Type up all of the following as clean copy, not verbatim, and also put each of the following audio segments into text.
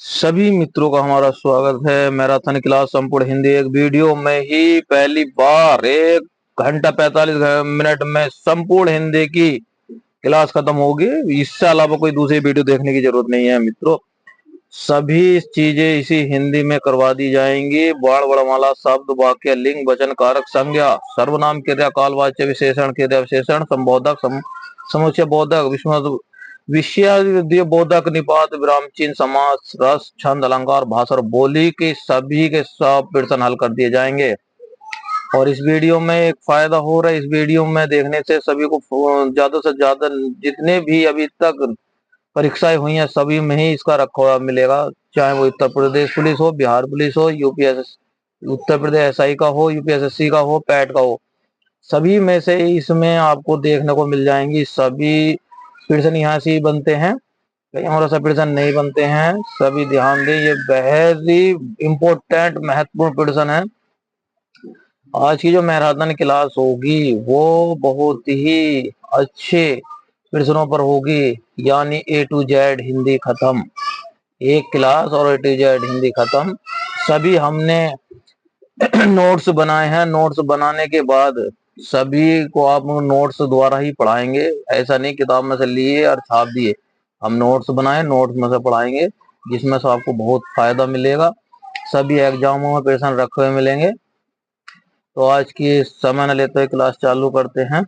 सभी मित्रों का हमारा स्वागत है मैराथन क्लास संपूर्ण हिंदी। एक वीडियो में ही पहली बार 1 घंटा 45 मिनट में संपूर्ण हिंदी की क्लास खत्म होगी। इससे अलावा कोई दूसरी वीडियो देखने की जरूरत नहीं है मित्रों। सभी चीजें इसी हिंदी में करवा दी जाएंगी। बाण वर्णमाला, शब्द, वाक्य, लिंग, वचन, कारक, संज्ञा, सर्वनाम, क्रिया, कालवाच्य, विशेषण, क्रिया विशेषण, संबोधक, समुच्चय बोधक, विषय बोधक, निपात, विराम चिन्ह, समास, रस, छंद, अलंकार, भाषा और बोली के सभी के सब प्रश्न हल कर दिए जाएंगे। और इस वीडियो में एक फायदा हो रहा है, इस वीडियो में देखने से सभी को ज्यादा से ज्यादा जितने भी अभी तक परीक्षाएं हुई हैं सभी में ही इसका रखा हुआ मिलेगा। चाहे वो उत्तर प्रदेश पुलिस हो, बिहार पुलिस हो, यूपीएस उत्तर प्रदेश एसआई का हो, यूपीएसएससी का हो, पैट का हो, सभी में से इसमें आपको देखने को मिल जाएंगी। सभी प्रश्न यहाँ से ही बनते हैं, कहीं और ऐसा प्रश्न नहीं बनते हैं। सभी ध्यान दें, ये बेहद ही इम्पोर्टेंट महत्वपूर्ण प्रश्न है। आज की जो मैराथन क्लास होगी वो बहुत ही अच्छे प्रश्नों पर होगी, यानी ए टू जेड हिंदी खत्म। एक क्लास और ए टू जेड हिंदी खत्म। सभी हमने नोट्स बनाए हैं। नोट्स बनाने के बाद सभी को आप नोट्स द्वारा ही पढ़ाएंगे। ऐसा नहीं किताब में से लिए और छाप दिए। हम नोट्स बनाए, नोट्स में से पढ़ाएंगे, जिसमें से आपको बहुत फायदा मिलेगा। सभी एग्जामों में प्रश्न रखे हुए मिलेंगे। तो आज की समय न लेते हुए क्लास चालू करते हैं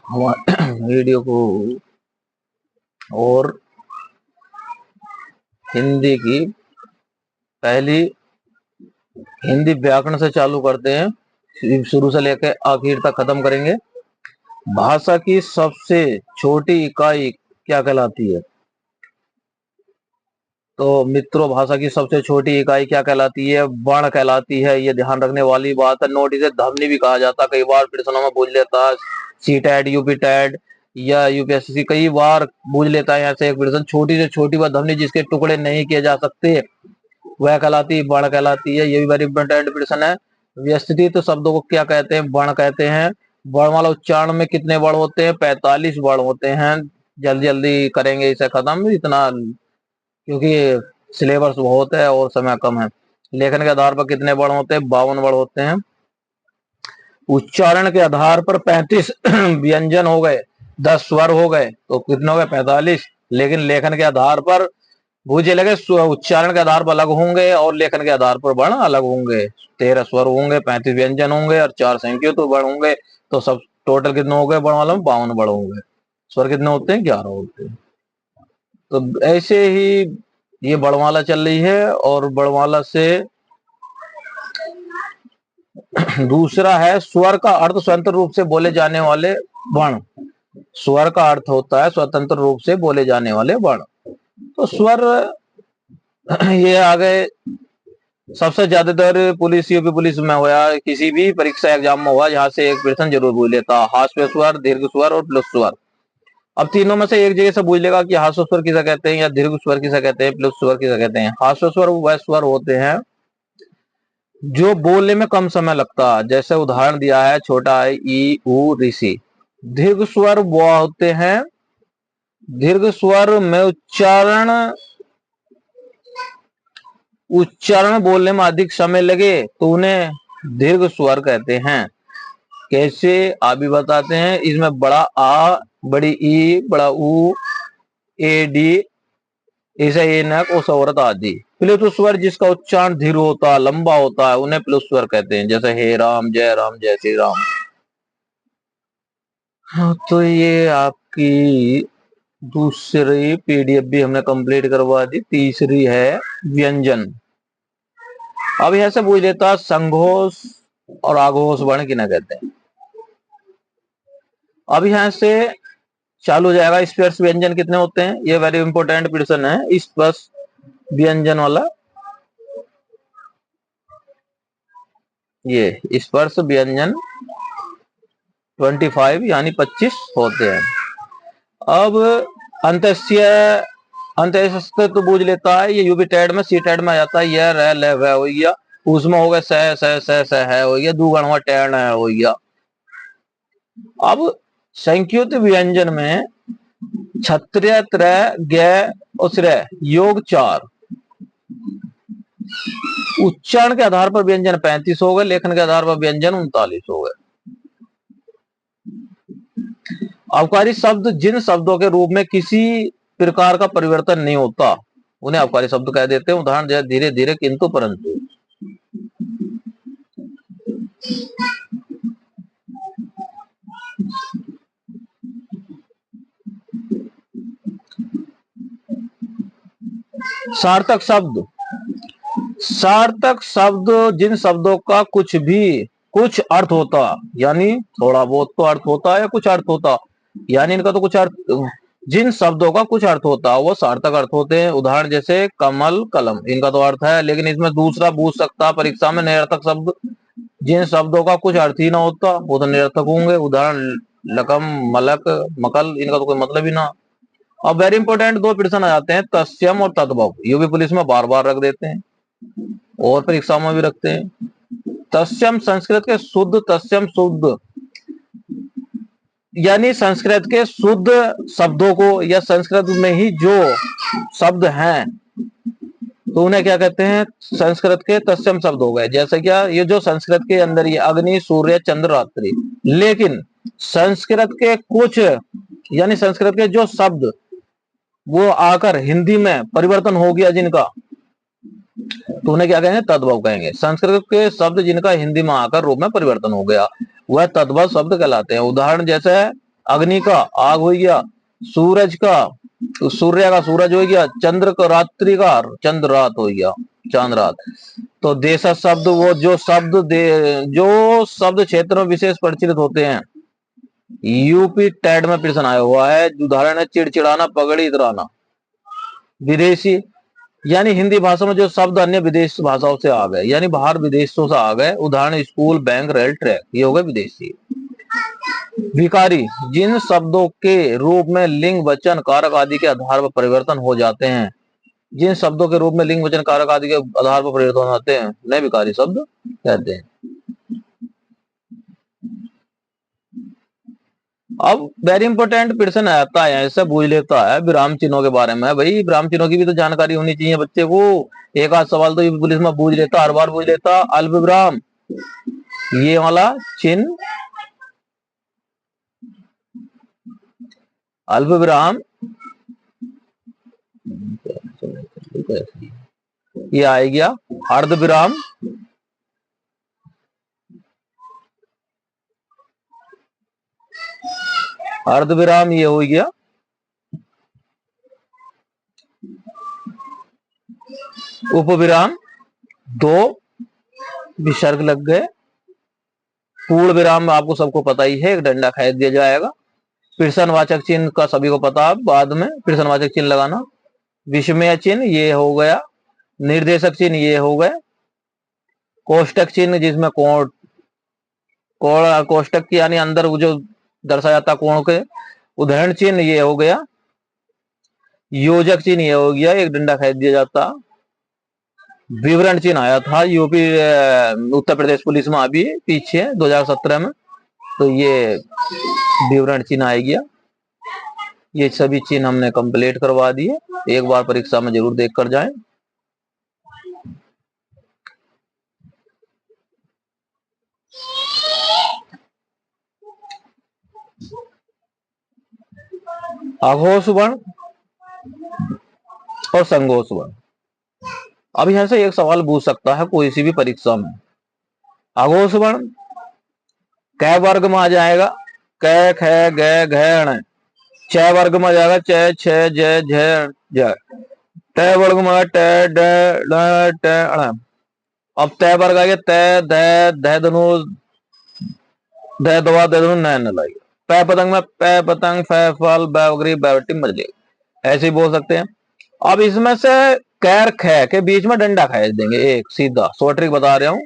हमारे वीडियो को। और हिंदी की पहली हिंदी व्याकरण से चालू करते हैं, शुरू से लेकर आखिर तक खत्म करेंगे। भाषा की सबसे छोटी इकाई क्या कहलाती है? तो मित्रों, भाषा की सबसे छोटी इकाई क्या कहलाती है? वर्ण कहलाती है। ये ध्यान रखने वाली बात है। नोट इसे ध्वनि भी कहा जाता है। कई बार प्रश्नों में पूछ लेता है, सीटेट, यूपीटेट या यूपीएससी कई बार पूछ लेता है यहाँ से एक प्रश्न, छोटी से छोटी वह ध्वनि जिसके टुकड़े नहीं किए जा सकते वह कहलाती है, वर्ण कहलाती है। ये भी वेरी इंपॉर्टेंट प्रश्न है। व्यवस्थित शब्दों को क्या कहते हैं? वर्ण कहते हैं। वर्णमाला उच्चारण में कितने वर्ण होते हैं? 45 वर्ण होते हैं। जल्दी जल्दी करेंगे इसे खत्म, इतना क्योंकि सिलेबस बहुत है और समय कम है। लेखन के आधार पर कितने वर्ण होते हैं? 52 वर्ण होते हैं। उच्चारण के आधार पर 35 व्यंजन हो गए, 10 स्वर हो गए, तो कितने हो गए? 45। लेकिन लेखन के आधार पर भूजे लगे, उच्चारण के आधार पर अलग होंगे और लेखन के आधार पर वर्ण अलग होंगे। 13 स्वर होंगे, 35 व्यंजन होंगे और 4 संख्या तो वर्ण होंगे। तो सब टोटल कितने हो गए वर्ण वालों में? 52 वर्ण होंगे। स्वर कितने होते हैं? 11 होते हैं। तो ऐसे ही ये वर्णमाला चल रही है। और वर्णमाला से दूसरा है स्वर का अर्थ स्वतंत्र रूप से बोले जाने वाले वर्ण। स्वर का अर्थ होता है स्वतंत्र रूप से बोले जाने वाले वर्ण। तो स्वर ये आ गए। सबसे ज्यादातर पुलिस, यूपी पुलिस में हुआ, किसी भी परीक्षा एग्जाम में हुआ, यहाँ से एक प्रश्न जरूर पूछ लेता, हास्य स्वर, दीर्घ स्वर और प्लस स्वर। अब तीनों में से एक जगह से पूछ लेगा कि हास्य स्वर किसे कहते हैं, या दीर्घ स्वर किसे कहते हैं, प्लस स्वर किसे कहते हैं। हास्य स्वर वह स्वर होते हैं जो बोलने में कम समय लगता है। जैसे उदाहरण दिया है, छोटा आई, ई, ऊ, ऋषि। दीर्घ स्वर वो होते हैं, दीर्घ स्वर में उच्चारण बोलने में अधिक समय लगे तो उन्हें दीर्घ स्वर कहते हैं। कैसे? आप भी बताते हैं। इसमें बड़ा आ, बड़ी ई, बड़ा ऊ, ए डी, ऐसा ए नक और सौरत आदि। प्लुत स्वर जिसका उच्चारण धीर होता है, लंबा होता है, उन्हें प्लुत स्वर कहते हैं। जैसे हे राम, जय श्री राम। हाँ, तो ये आपकी दूसरी पीडीएफ भी हमने कंप्लीट करवा दी। तीसरी है व्यंजन। अब यह से पूछ लेता, संघोष और आघोष वर्ण किन्हें कहते हैं? अब यहां से चालू हो जाएगा। स्पर्श व्यंजन कितने होते हैं? ये वेरी इंपॉर्टेंट प्रश्न है, स्पर्श व्यंजन वाला। ये स्पर्श व्यंजन 25 यानी 25 होते हैं। अब अंत्यस्य अंत्यस्य तो बूझ लेता है। ये यूपी टेड में, सी टेड में आ जाता है। यह रह ले वह हो गया। उसमें हो गया स है हो गया। दूगण हुआ टेण है हो गया। अब संयुक्त व्यंजन में क्षत्रिय त्रय ज्ञ उश्रय योग 4। उच्चारण के आधार पर व्यंजन 35 हो गए, लेखन के आधार पर व्यंजन 39 हो गए। अवकारी शब्द जिन शब्दों के रूप में किसी प्रकार का परिवर्तन नहीं होता उन्हें अवकारी शब्द कह देते हैं। उदाहरण जैसे धीरे धीरे, किंतु, परंतु। सार्थक शब्द, सार्थक शब्द जिन शब्दों का कुछ अर्थ होता, यानी थोड़ा बहुत तो अर्थ होता है या कुछ अर्थ होता, यानी इनका तो कुछ अर्थ, जिन शब्दों का कुछ अर्थ होता वो सार्थक अर्थ होते हैं। उदाहरण जैसे कमल, कलम, इनका तो अर्थ है, लेकिन इसमें दूसरा पूछ सकता परीक्षा में निरर्थक शब्द, जिन शब्दों का कुछ अर्थ ही ना होता वो तो निरर्थक होंगे। उदाहरण लकम, मलक, मकल, इनका तो कोई मतलब ही ना। अब वेरी इंपॉर्टेंट दो प्रश्न आ जाते हैं, तस्यम और तद्भव। ये भी पुलिस में बार बार रख देते हैं और परीक्षाओं में भी रखते हैं। तस्यम संस्कृत के शुद्ध, तस्यम शुद्ध, यानी संस्कृत के शुद्ध शब्दों को या संस्कृत में ही जो शब्द हैं तो उन्हें क्या कहते हैं, संस्कृत के तत्सम शब्द हो गए। जैसे क्या, ये जो संस्कृत के अंदर ये अग्नि, सूर्य, चंद्र, रात्रि, लेकिन संस्कृत के कुछ, यानी संस्कृत के जो शब्द वो आकर हिंदी में परिवर्तन हो गया जिनका, तो उन्हें क्या कहेंगे, तद्भव कहेंगे। संस्कृत के शब्द जिनका हिंदी में आकर रूप में परिवर्तन हो गया वह तद्भव शब्द कहलाते हैं। उदाहरण जैसे अग्नि का आग हो गया, सूरज का, सूर्य का सूरज हो गया, चंद्र का रात्रि का चंद्र रात हो गया, चांद रात। तो देश शब्द वो जो शब्द क्षेत्र में विशेष प्रचलित होते हैं। यूपी टेट में प्रश्न आया हुआ है, उदाहरण है चिड़चिड़ाना, पगड़ी, इतराना। विदेशी, यानी हिंदी भाषा में जो शब्द अन्य विदेश भाषाओं से आ गए, यानी बाहर विदेशों से आ गए। उदाहरण स्कूल, बैंक, रेल, ट्रैक, ये हो गए विदेशी। विकारी, जिन शब्दों के रूप में लिंग, वचन, कारक आदि के आधार पर परिवर्तन हो जाते हैं, जिन शब्दों के रूप में लिंग, वचन, कारक आदि के आधार पर परिवर्तन होते हैं उन्हें विकारी शब्द कहते हैं। अब वेरी इंपॉर्टेंट प्रश्न आता है, ऐसा पूछ लेता है विराम चिन्हों के बारे में। भाई विराम चिन्हों की भी तो जानकारी होनी चाहिए बच्चे को। एक आध सवाल तो पुलिस में पूछ लेता, हर बार पूछ लेता। अल्प विराम, ये वाला चिन्ह, अल्प विराम, ये आ गया। अर्ध विराम, अर्ध विराम ये हो गया। उपविराम, दो विसर्ग लग गए। पूर्ण विराम आपको सबको पता ही है, एक डंडा खींच दिया जाएगा। प्रश्नवाचक चिन्ह का सभी को पता है, बाद में प्रश्नवाचक चिन्ह लगाना। विस्मय चिन्ह ये हो गया। निर्देशक चिन्ह ये हो गए। कोष्टक चिन्ह जिसमें कोण, कोष्टक की यानी अंदर जो दर्शाया जाता कोण के। उदाहरण चिन्ह ये हो गया। योजक चिन्ह ये हो गया, एक डंडा खींच दिया जाता। विवरण चिन्ह आया था यूपी उत्तर प्रदेश पुलिस में अभी पीछे 2017 में, तो ये विवरण चिन्ह आ गया। ये सभी चिन्ह हमने कंप्लीट करवा दिए, एक बार परीक्षा में जरूर देख कर जाएं। अघोष वर्ण और संघोष वर्ण। अब यहां से एक सवाल पूछ सकता है कोई सी भी परीक्षा में। अघोष वर्ण कै वर्ग में आ जाएगा, कै, ख, ग, घ, ण। च वर्ग में आ जाएगा, च, छ, ज, झ, ज। ट वर्ग में ट, ड, ड, ट, ण। अब तय वर्ग आ गया, तय, ध, ध धनु, ध दवा, ध धनु, न लगे। पै पतंग में पै पतंग, फै फल, बैवगरी, बैवटी, मजले, ऐसे ही बोल सकते हैं। अब इसमें से कैर ख के बीच में डंडा खींच देंगे, एक सीधा शॉर्ट ट्रिक बता रहा हूं।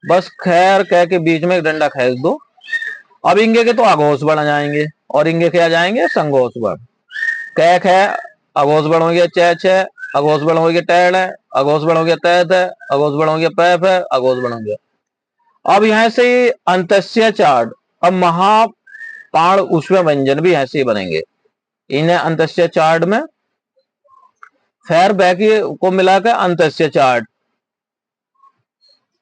बस खैर क के बीच में एक डंडा खींच दो। अब इंगे के तो अघोष वर्ण जाएंगे और इंगे के आ जाएंगे संघोष वर्ण। कै ख अघोष वर्ण हो गया, च छ अघोष वर्ण हो गया, टैड़ अघोष वर्ण हो गया, तै थ अघोष वर्ण हो गया, पै फ अघोष वर्ण हो गया। अब यहां से अंतस्य चार्ट, अब महापाण उष्म व्यंजन भी ऐसे ही बनेंगे। इन्हें अंतस्य चार्ट में, फिर बाकी को मिलाकर अंतस्य चार्ट,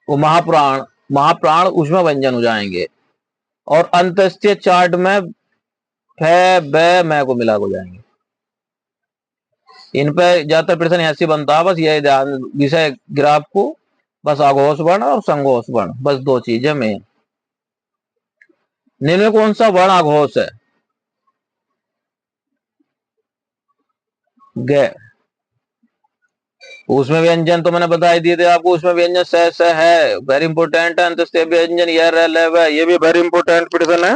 वो महाप्राण, महाप्राण उसमें व्यंजन हो जाएंगे, और अंतस्य चार्ट में फे बे मैं को मिला हो जाएंगे। इन पे ज्यादातर प्रश्न ऐसे बनता है, बस ये ध्यान विषय ग्राफ को, बस आघोष वर्ण और संघोष वर्ण, बस दो चीजें में। निम्न में कौन सा वर्ण आघोष है? ग। उसमें व्यंजन तो मैंने बता ही दिए थे आपको, उसमें व्यंजन स है, वेरी इंपोर्टेंट है। अंतस्थ व्यंजन यह रह ये भी वेरी इंपोर्टेंट प्रश्न है।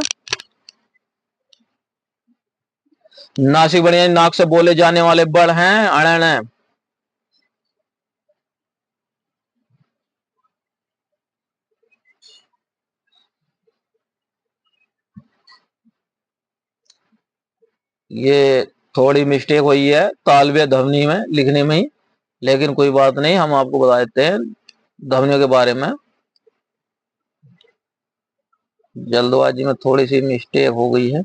नासिक वर्ण नाक से बोले जाने वाले वर्ण हैं अण। ये थोड़ी मिस्टेक हुई है तालव्य ध्वनि में लिखने में ही, लेकिन कोई बात नहीं, हम आपको बता देते हैं ध्वनियों के बारे में। जल्दबाजी में थोड़ी सी मिस्टेक हो गई है,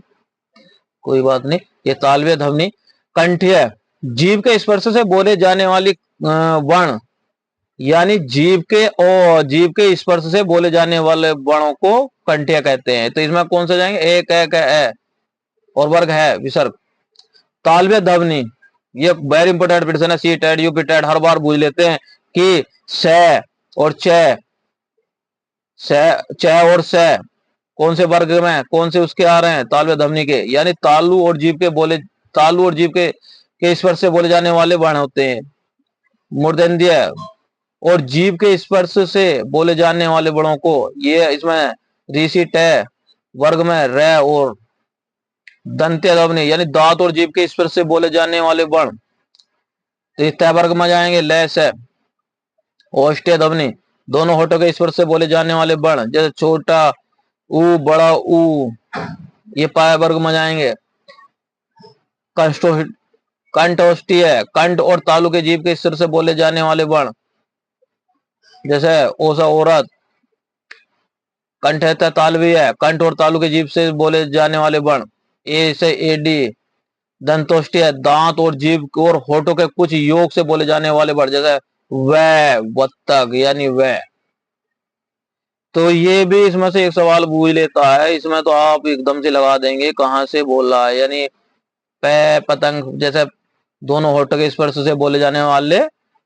कोई बात नहीं। ये तालव्य ध्वनि कंठीय, जीभ के स्पर्श से बोले जाने वाली वर्ण, यानी जीभ के स्पर्श से बोले जाने वाले वर्णों को कंठीय कहते हैं। तो इसमें कौन से जाएंगे? एक है और वर्ग है विसर्ग। तालव्य ध्वनि ये वेरी इंपोर्टेंट प्रश्न है, सी टेड यूपी टेड हर बार पूछ लेते हैं कि स और च और स कौन से वर्ग में, कौन से उसके आ रहे हैं? तालव्य ध्वनि के, यानी तालु और जीभ के स्पर्श से बोले जाने वाले वर्ण होते हैं। मूर्धन्य और जीभ के स्पर्श से बोले जाने वाले वर्णों को, ये इसमें ऋषि ट वर्ग में र और दंत्य ध्वनि, यानी दांत और जीभ के स्पर्श से बोले जाने वाले वर्ण, तो इस तय वर्ग में जाएंगे। ल से ओष्ठ्य ध्वनि, दोनों होठों के स्पर्श से बोले जाने वाले वर्ण, जैसे छोटा ऊ, बड़ा ऊ, ये पाय वर्ग में जाएंगे। कंठोष्ठी है, कंठ और तालु के जीभ के स्तर से बोले जाने वाले वर्ण, जैसे ओसा औरत। कंठ है तालवी है, कंठ और तालु के जीभ से बोले जाने वाले वर्ण, ए से एडी। दंतोष्ठी है, दांत और जीभ और होठों के कुछ योग से बोले जाने वाले वर्ण, जैसे वत्तक यानी व। तो ये भी इसमें से एक सवाल पूछ लेता है, इसमें तो आप एकदम से लगा देंगे कहां से बोल रहा है, यानी पे पतंग, जैसे दोनों होठों के स्पर्श से बोले जाने वाले,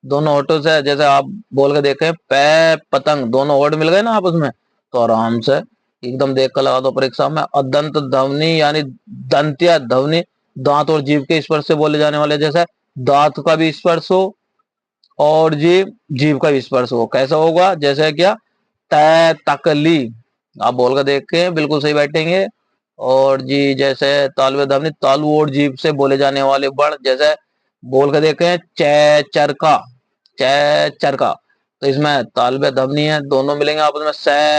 दोनों होठों से, जैसे आप बोल के देखें पे पतंग, दोनों होठ मिल गए ना आपस में, तो आराम से एकदम देख कर लगा दो परीक्षा में। अदंत ध्वनि यानी दंत्य ध्वनि, दांत और जीभ के स्पर्श से बोले जाने वाले, जैसे दांत का भी स्पर्श हो और जीभ का भी स्पर्श हो, कैसा होगा? जैसे क्या? तय तकली, आप बोल कर देख के बिल्कुल सही बैठेंगे। और जी जैसे तालव्य ध्वनि, तालु और जीभ से बोले जाने वाले वर्ण, जैसे बोल कर देखें चरका, चरका, तो इसमें तालव्य ध्वनि है, दोनों मिलेंगे आपस में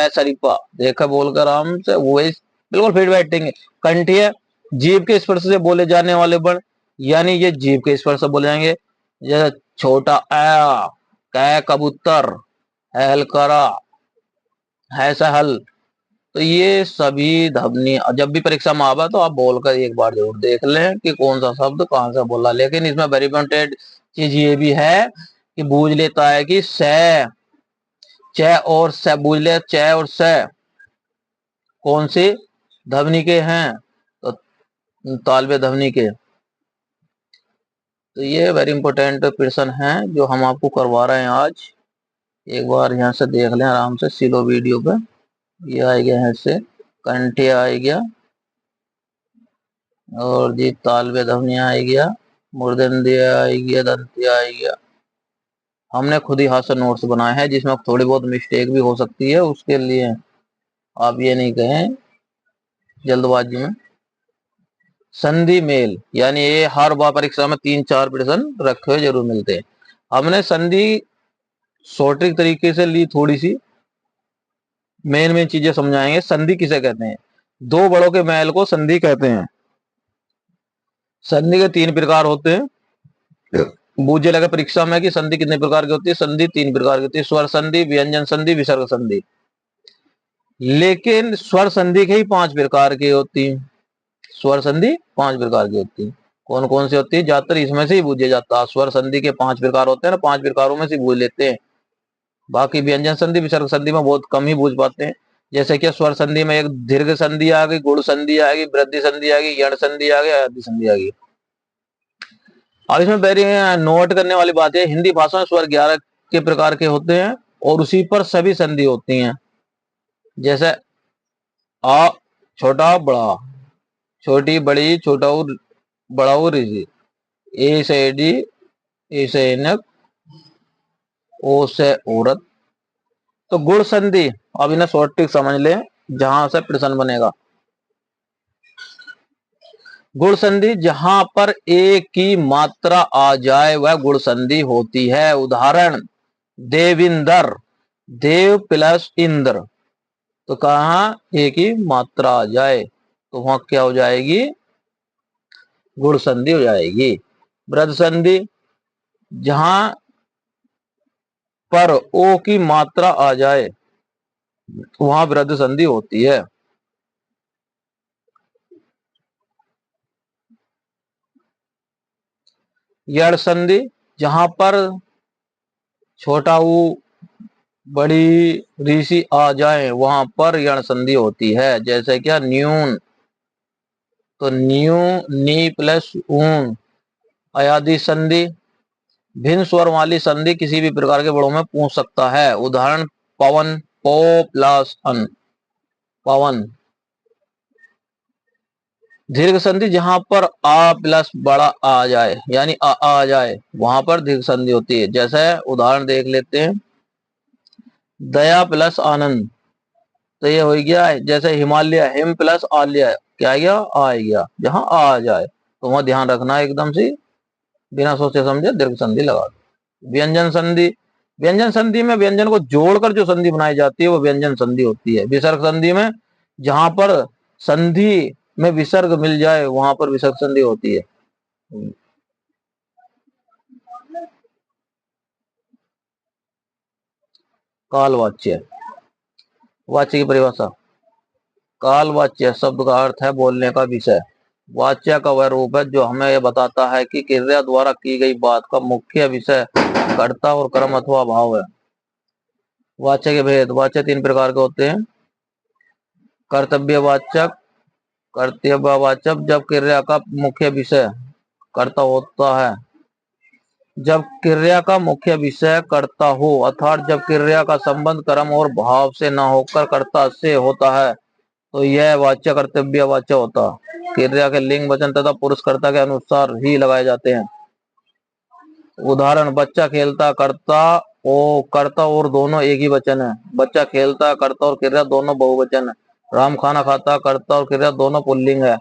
सरीपा, देखा बोलकर आराम से वही बिल्कुल फिट बैठेंगे। कंठीय, जीभ के स्पर्श से बोले जाने वाले वर्ण, यानी ये जीभ के स्पर्श से बोले जाएंगे, जैसे छोटा आ, कै कबूतर, हल करा, है सहल। तो ये सभी ध्वनि जब भी परीक्षा में आवा तो आप बोलकर एक बार जरूर देख लें कि कौन सा शब्द कहां से बोला। लेकिन इसमें वेरी इंपॉर्टेंट चीज ये भी है कि बूझ लेता है कि च और स बूझ ले, च और स कौन से ध्वनि के हैं? तो तालव्य ध्वनि के। तो ये वेरी इंपॉर्टेंट प्रश्न है जो हम आपको करवा रहे हैं आज। एक बार यहाँ से देख लें आराम से सिलो वीडियो पे। ये आ गया है, इससे कंठे आ गया, और जी तालव्य ध्वनि आ गया, मूर्धन्य आ गया, दंत्य आ गया। हमने खुद ही हाथ से नोट्स बनाए हैं जिसमें थोड़ी बहुत मिस्टेक भी हो सकती है, उसके लिए आप ये नहीं कहें जल्दबाजी में। संधि मेल, यानी ये हर बार परीक्षा में 3-4 प्रश्न रखे हुए जरूर मिलते हैं। हमने संधि शॉर्टिक तरीके से ली, थोड़ी सी मेन चीजें समझाएंगे। संधि किसे कहते हैं? दो बड़ों के मेल को संधि कहते हैं। संधि के 3 प्रकार होते हैं। पूछे लगा परीक्षा में कि संधि कितने प्रकार की होती है? संधि 3 प्रकार की होती है, स्वर संधि, व्यंजन संधि, विसर्ग संधि। लेकिन स्वर संधि के ही 5 प्रकार की होती है। स्वर संधि 5 प्रकार की होती है। कौन कौन सी होती है? ज्यादातर इसमें से ही पूछे जाता है। स्वर संधि के 5 प्रकार होते हैं ना, 5 प्रकारों में से पूछ लेते हैं। बाकी व्यंजन संधि विसर्ग संधि में बहुत कम ही पूछ पाते हैं। जैसे कि स्वर संधि में एक दीर्घ संधि आ गई, गुण संधि आ गई, वृद्धि संधि आ गई, यण संधि आ गई, आदि संधि आ गई। और इसमें वेरी नोट करने वाली बात है, हिंदी भाषा में स्वर 11 के प्रकार के होते हैं और उसी पर सभी संधि होती हैं। जैसे आ, छोटा बड़ा, छोटी बड़ी, छोटा बड़ा ऋषि, ए से एडी, ए से एनक, ओ से औरत। तो गुण संधि, अब इन्हें शॉर्ट ट्रिक समझ ले, जहां से प्रश्न बनेगा। गुण संधि जहां पर एक की मात्रा आ जाए वह गुण संधि होती है। उदाहरण, देविंदर, देव प्लस इंद्र, तो कहा एक ही मात्रा आ जाए तो वहां क्या हो जाएगी? गुण संधि हो जाएगी। वृद्ध संधि, जहां पर ओ की मात्रा आ जाए वहां वृद्ध संधि होती है। यण संधि, जहां पर छोटा ऊ बड़ी ऋषि आ जाए वहां पर यण संधि होती है। जैसे क्या, न्यून, तो न्यू, नी प्लस ऊन। अयादि संधि, भिन्न स्वर वाली संधि किसी भी प्रकार के वर्णों में पूछ सकता है। उदाहरण, पवन, पो प्लस अन, पवन। दीर्घ संधि, जहां पर आ प्लस बड़ा आ जाए यानी आ जाए वहां पर दीर्घ संधि होती है। जैसे उदाहरण देख लेते हैं, दया प्लस आनंद, तो ये हो गया जैसे हिमालय, हिम प्लस आलिया, क्या आ गया? आ गया। जहां आ जाए तो वहां ध्यान रखना एकदम से, बिना सोचे समझे दीर्घ संधि लगा दो। व्यंजन संधि, व्यंजन संधि में व्यंजन को जोड़कर जो संधि बनाई जाती है वो व्यंजन संधि होती है। विसर्ग संधि में जहां पर संधि में विसर्ग मिल जाए वहां पर विसर्ग संधि होती है। कालवाच्य, वाच्य की परिभाषा, कालवाच्य शब्द का अर्थ है बोलने का विषय। वाच्य का वह रूप है जो हमें यह बताता है कि क्रिया द्वारा की गई बात का मुख्य विषय, कर्ता और कर्म अथवा भाव है। वाच्य के भेद, वाच्य 3 प्रकार के होते हैं। कर्तव्यवाचक, कर्तव्यवाचक जब क्रिया का मुख्य विषय कर्ता होता है, जब क्रिया का मुख्य विषय कर्ता हो, अर्थात जब क्रिया का संबंध कर्म और भाव से न होकर कर्ता से होता है, तो यह वाच्य कर्तव्य वाच्य होता। क्रिया के लिंग, वचन तथा पुरुषकर्ता के अनुसार ही लगाए जाते हैं। उदाहरण, बच्चा खेलता, कर्ता और दोनों एक ही वचन है। बच्चा खेलता, कर्ता और क्रिया दोनों बहुवचन है। राम खाना खाता, कर्ता और क्रिया दोनों पुल्लिंग है।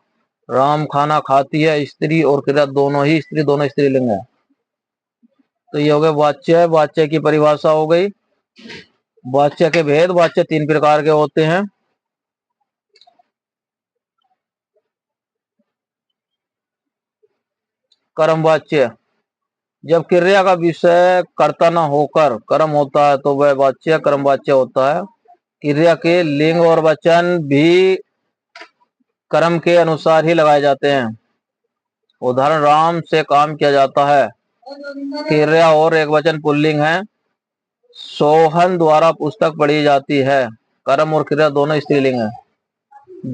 राम खाना खाती है, स्त्री और क्रिया दोनों ही स्त्री, दोनों स्त्रीलिंग है। तो ये हो गए वाच्य, वाच्य की परिभाषा हो गई। वाच्य के भेद, वाच्य 3 प्रकार के होते हैं। कर्मवाच्य, जब क्रिया का विषय कर्ता न होकर कर्म होता है तो वह वाच्य कर्मवाच्य होता है। क्रिया के लिंग और वचन भी कर्म के अनुसार ही लगाए जाते हैं। उदाहरण, राम से काम किया जाता है, क्रिया और एक वचन पुल्लिंग है। सोहन द्वारा पुस्तक पढ़ी जाती है, कर्म और क्रिया दोनों स्त्रीलिंग है।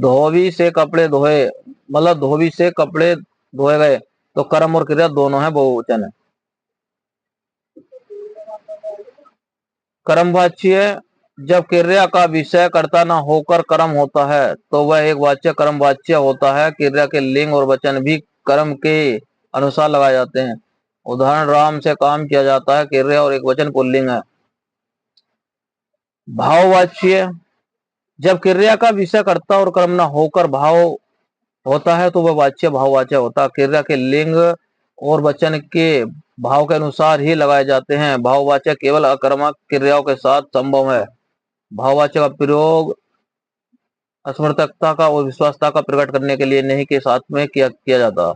धोबी से कपड़े धोए, मतलब धोबी से कपड़े धोए गए, तो कर्म और क्रिया दोनों है, बहुवचन है। कर्मवाच्य, जब क्रिया का विषय कर्ता न होकर कर्म होता है तो वह एक वाच्य कर्मवाच्य होता है। क्रिया के लिंग और वचन भी कर्म के अनुसार लगाए जाते हैं। उदाहरण, राम से काम किया जाता है, क्रिया और एक वचन पुल्लिंग है। भाववाच्य, जब क्रिया का विषय कर्ता और कर्म न होकर भाव होता है तो वह वाच्य भाववाच्य होता है। क्रिया के लिंग और वचन के भाव के अनुसार ही लगाए जाते हैं। भाववाच्य केवल अकर्मक क्रियाओं के साथ संभव है। भाववाच्य का प्रयोग असमर्थकता का और विश्वासता का प्रकट करने के लिए नहीं के साथ में किया जाता।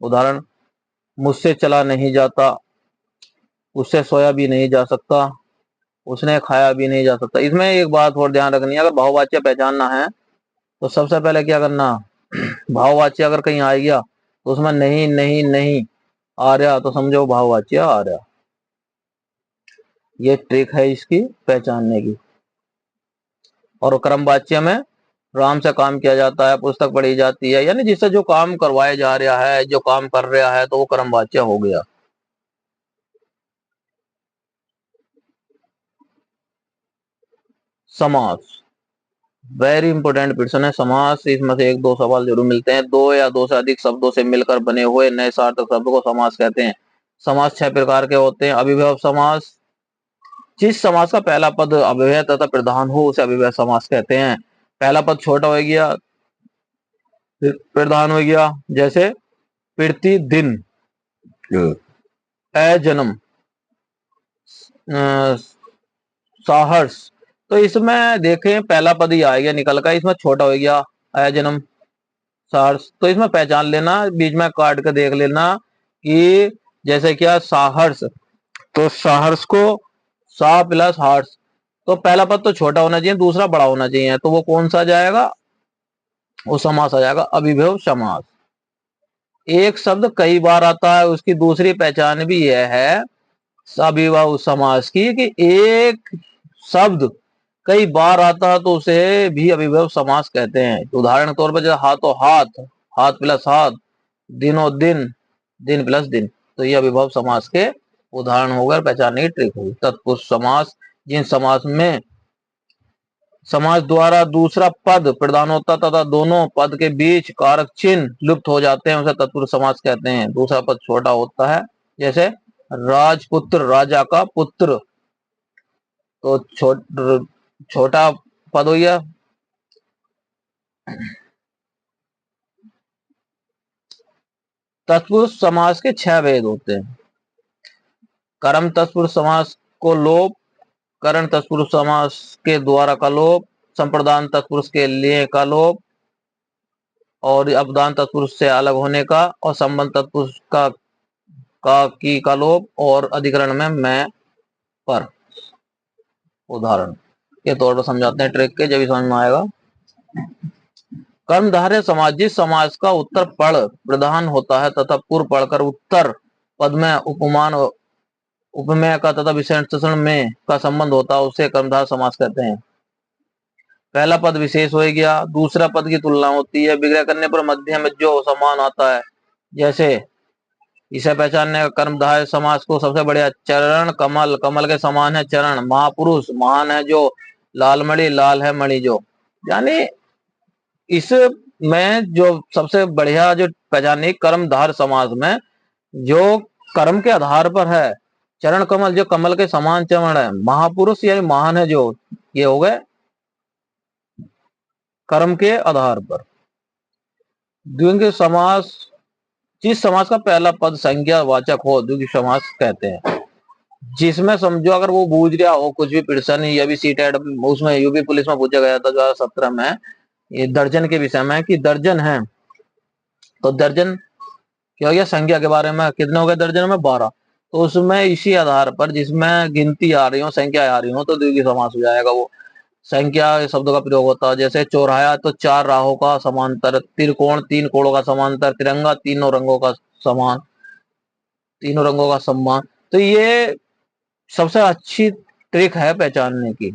उदाहरण, मुझसे चला नहीं जाता, उससे सोया भी नहीं जा सकता, उसने खाया भी नहीं जा सकता। इसमें एक बात और ध्यान रखनी है, अगर भाववाच्य पहचानना है तो सबसे पहले क्या करना, भाववाच्य अगर कहीं आ गया तो उसमें नहीं नहीं नहीं आ रहा तो समझो भाववाच्य आ रहा। ये ट्रिक है इसकी पहचानने की। और क्रमवाच्य में राम से काम किया जाता है, पुस्तक पढ़ी जाती है, यानी जिससे जो काम करवाया जा रहा है, जो काम कर रहा है, तो वो क्रमवाच्य हो गया। समास वेरी इंपोर्टेंट प्रश्न है समास। इसमें से एक दो सवाल जरूर मिलते हैं। दो या दो से अधिक शब्दों से मिलकर बने हुए नए सार्थक शब्द को समास कहते हैं। समास 6 प्रकार के होते हैं। अविभव समास, जिस समास का पहला पद अव्यय तथा प्रधान हो उसे अविभव समास कहते हैं। पहला पद छोटा हो गया, फिर प्रधान हो गया, जैसे प्रति दिन, जन्म, साहस। तो इसमें देखें पहला पद ही आ गया निकल का, इसमें छोटा हो गया जन्म साहस। तो इसमें पहचान लेना, बीच में काट कर देख लेना कि जैसे क्या साहस, तो साहस को सा प्लस हार्स, तो पहला पद तो छोटा होना चाहिए, दूसरा बड़ा होना चाहिए, तो वो कौन सा जाएगा, वो समास आ जाएगा अविभव समास। एक शब्द कई बार आता है, उसकी दूसरी पहचान भी यह है अविभव समास की कि एक शब्द कई बार आता है तो उसे भी अविभव समास कहते हैं। उदाहरण के तौर पर जैसे हाथों हाथ, हाथ प्लस हाथ, दिनों दिन, दिन प्लस दिन, तो ये अविभव समास के उदाहरण होकर पहचानने की ट्रिक होगी। तत्पुरुष समास, जिन समास में समास द्वारा दूसरा पद प्रधान होता तथा दोनों पद के बीच कारक चिन्ह लुप्त हो जाते हैं उसे तत्पुरुष समास कहते हैं। दूसरा पद छोटा होता है, जैसे राजपुत्र, राजा का पुत्र, तो छोटा पद हो गया। तत्पुरुष समास के 6 भेद होते हैं। कर्म तत्पुरुष समास को लोप, करण तत्पुरुष समास के द्वारा का लोप, संप्रदान तत्पुरुष के लिए का लोप, और अपदान तत्पुरुष से अलग होने का, और संबंध तत्पुरुष का की का लोप, और अधिकरण में मैं पर। उदाहरण के तौर पर समझाते हैं ट्रिक के, जब समझ में आएगा। कर्मधारय समास, जिस समास का उत्तर पढ़ प्रधान होता है तथा पूर्व पढ़कर उत्तर पद में उपमान उपमेय का तथा विशेषण में का संबंध होता है उसे कर्मधारय समास कहते हैं। पहला पद विशेष हो गया, दूसरा पद की तुलना होती है, विग्रह करने पर मध्य में जो समान आता है, जैसे इसे पहचानने का कर्मधारय समास को सबसे बढ़िया चरण कमल, कमल के समान है चरण, महापुरुष, महान है जो, लाल मणि, लाल है मणि जो, यानी इस में जो सबसे बढ़िया जो पहचानने कर्मधार समास में जो कर्म के आधार पर है, चरण कमल जो कमल के समान चरण है, महापुरुष यानी महान है जो, ये हो गए कर्म के आधार पर। द्विगु समास, जिस समास का पहला पद संज्ञा वाचक हो द्विगु समास कहते हैं। जिसमें समझो अगर वो बूझ रहा हो कुछ भी प्रश्न, ये भी सीटेट उसमें यूपी पुलिस में पूछा गया था 2017 में, ये दर्जन के विषय में कि दर्जन है, तो दर्जन क्या हो गया संख्या के बारे में, कितने हो गए दर्जन में 12, तो उसमें इसी आधार पर जिसमें गिनती आ रही हो, संख्या आ रही हो, तो द्विगु समास हो जाएगा। वो संख्या शब्दों का प्रयोग होता है, जैसे चौराहा तो 4 राहों का समांतर, त्रिकोण 3 कोणों का समांतर, तिरंगा तीनों रंगों का समान, तीनों रंगों का सम्मान। तो ये सबसे अच्छी ट्रिक है पहचानने की।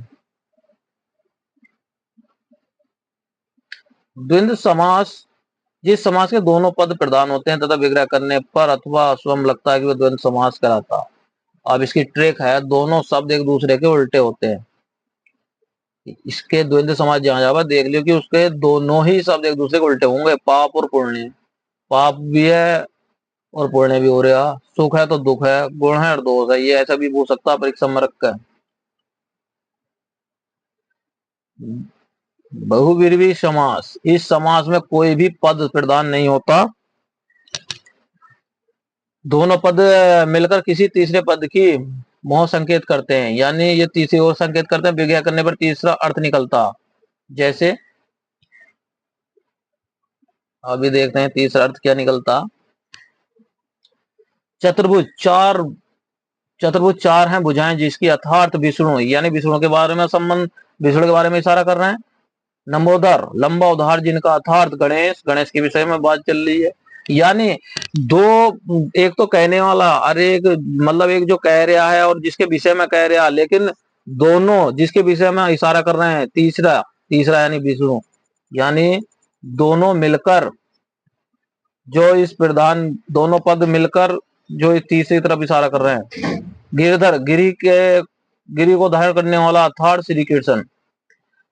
द्वंद्व समास, जिस समास के दोनों पद प्रधान होते हैं तथा विग्रह करने पर अथवा स्वयं लगता है कि वह द्वंद्व समास कहलाता है। अब इसकी ट्रिक है, दोनों शब्द एक दूसरे के उल्टे होते हैं। इसके द्वंद्व समास जहां जावा देख लियो कि उसके दोनों ही शब्द एक दूसरे के उल्टे होंगे, पाप और पुण्य। पाप भी है और पुण्य भी हो रहा, सुख है तो दुख है, गुण है और दोष है, ये ऐसा भी हो सकता है परीक्षा में रख कर। बहुविर्वी समास, इस समास में कोई भी पद प्रधान नहीं होता, दोनों पद मिलकर किसी तीसरे पद की मोह संकेत करते हैं, यानी ये तीसरी ओर संकेत करते हैं, विग्रह करने पर तीसरा अर्थ निकलता। जैसे अभी देखते हैं तीसरा अर्थ क्या निकलता। चतुर्भुज, चतुर्भुज 4 हैं भुजाएं जिसकी यथार्थ विष्णु, यानी विष्णु के बारे में संबंध, विष्णु के बारे में इशारा कर रहे हैं। लंबोदर, लंबा उदार जिनका अर्थार्थ गणेश, गणेश के विषय में बात चल रही है। यानी दो, एक तो कहने वाला, अरे एक मतलब एक जो कह रहा है और जिसके विषय में कह रहा है, लेकिन दोनों जिसके विषय में इशारा कर रहे हैं, तीसरा तीसरा यानी विष्णु, यानी दोनों मिलकर जो इस प्रधान, दोनों पद मिलकर जो इस तीसरी तरफ इशारा कर रहे हैं। गिरधर, गिरी को धारण करने वाला अर्थात श्री कृष्ण।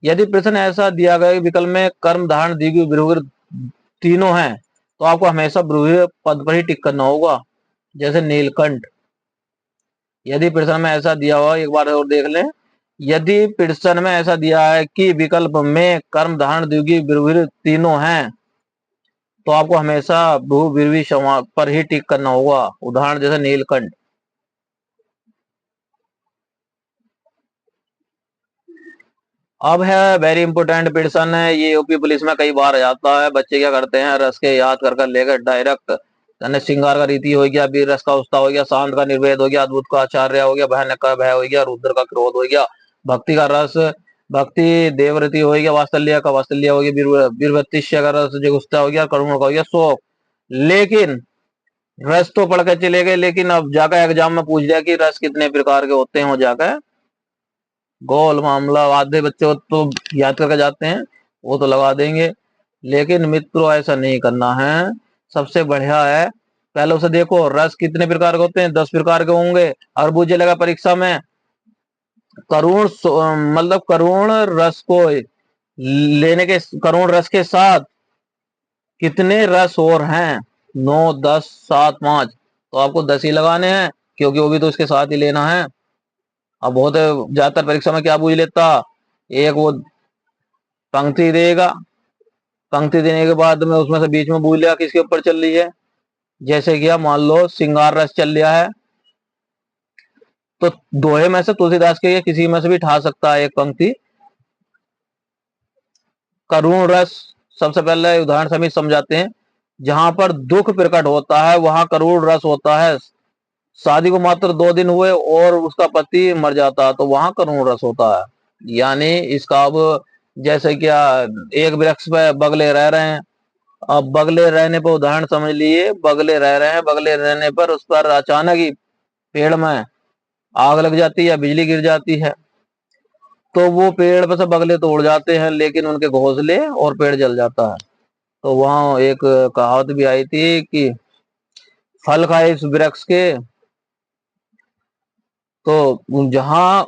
यदि प्रश्न ऐसा दिया गया विकल्प में कर्म धारण द्विगु विरोधी तीनों हैं, तो आपको हमेशा ब्रूहि पद पर ही टिक करना होगा, जैसे नीलकंठ। यदि प्रश्न में ऐसा दिया हुआ, एक बार और देख लें, यदि प्रश्न में ऐसा दिया है कि विकल्प में कर्म धारण द्विगु विरोधी तीनों हैं, तो आपको हमेशा बहु विरोधी पर ही टिक करना होगा, उदाहरण जैसे नीलकंठ। अब है वेरी इंपोर्टेंट प्रश्न है, ये यूपी पुलिस में कई बार आ जाता है। बच्चे क्या करते हैं, रस के याद कर लेकर डायरेक्ट श्रृंगार का रीति हो गया, वीर रस का उस्ता हो गया, शांत का निर्वेद हो गया, अद्भुत का आचार्य हो गया, भयानक का भय हो गया, रुद्र का क्रोध हो गया, भक्ति का रस भक्ति देवरति हो गया, वात्सल्य का वात्सल्य हो गया, वीरवतिष्य का रस जुगुस्ता हो गया, करुण का हो गया शोक। लेकिन रस तो पढ़ के चले गए, लेकिन अब जाकर एग्जाम में पूछ लिया कि रस कितने प्रकार के होते हैं, हो जाकर गोल मामला। आधे बच्चे तो याद करके जाते हैं, वो तो लगा देंगे, लेकिन मित्रों ऐसा नहीं करना है। सबसे बढ़िया है, पहले उसे देखो रस कितने प्रकार के होते हैं, 10 प्रकार के होंगे। और मुझे लगा परीक्षा में करुण मतलब करुण रस को लेने के, करुण रस के साथ कितने रस और हैं, 9, 10, 7, 5, तो आपको 10 ही लगाने हैं, क्योंकि वो भी तो इसके साथ ही लेना है। अब बहुत ज्यादातर परीक्षा में क्या पूछ लेता, एक वो पंक्ति देगा, पंक्ति देने के बाद में उसमें से बीच में पूछ लिया किसके ऊपर चल रही है। जैसे कि मान लो श्रृंगार रस चल रहा है, तो दोहे में से तुलसीदास के किसी में से भी ठा सकता है एक पंक्ति। करुण रस, सबसे पहले उदाहरण समेत समझाते हैं। जहां पर दुख प्रकट होता है वहां करुण रस होता है। शादी को मात्र 2 दिन हुए और उसका पति मर जाता है, तो वहां करुण रस होता है। यानी इसका अब जैसे क्या, एक वृक्ष पे बगले रह रहे हैं, अब बगले रहने पर उदाहरण समझ लिए, बगले रह रहे हैं, बगले रहने पर उस पर अचानक ही पेड़ में आग लग जाती है या बिजली गिर जाती है, तो वो पेड़ पर से बगले तो उड़ जाते हैं, लेकिन उनके घोंसले और पेड़ जल जाता है। तो वहां एक कहावत भी आई थी कि फल खाए इस वृक्ष के, तो जहां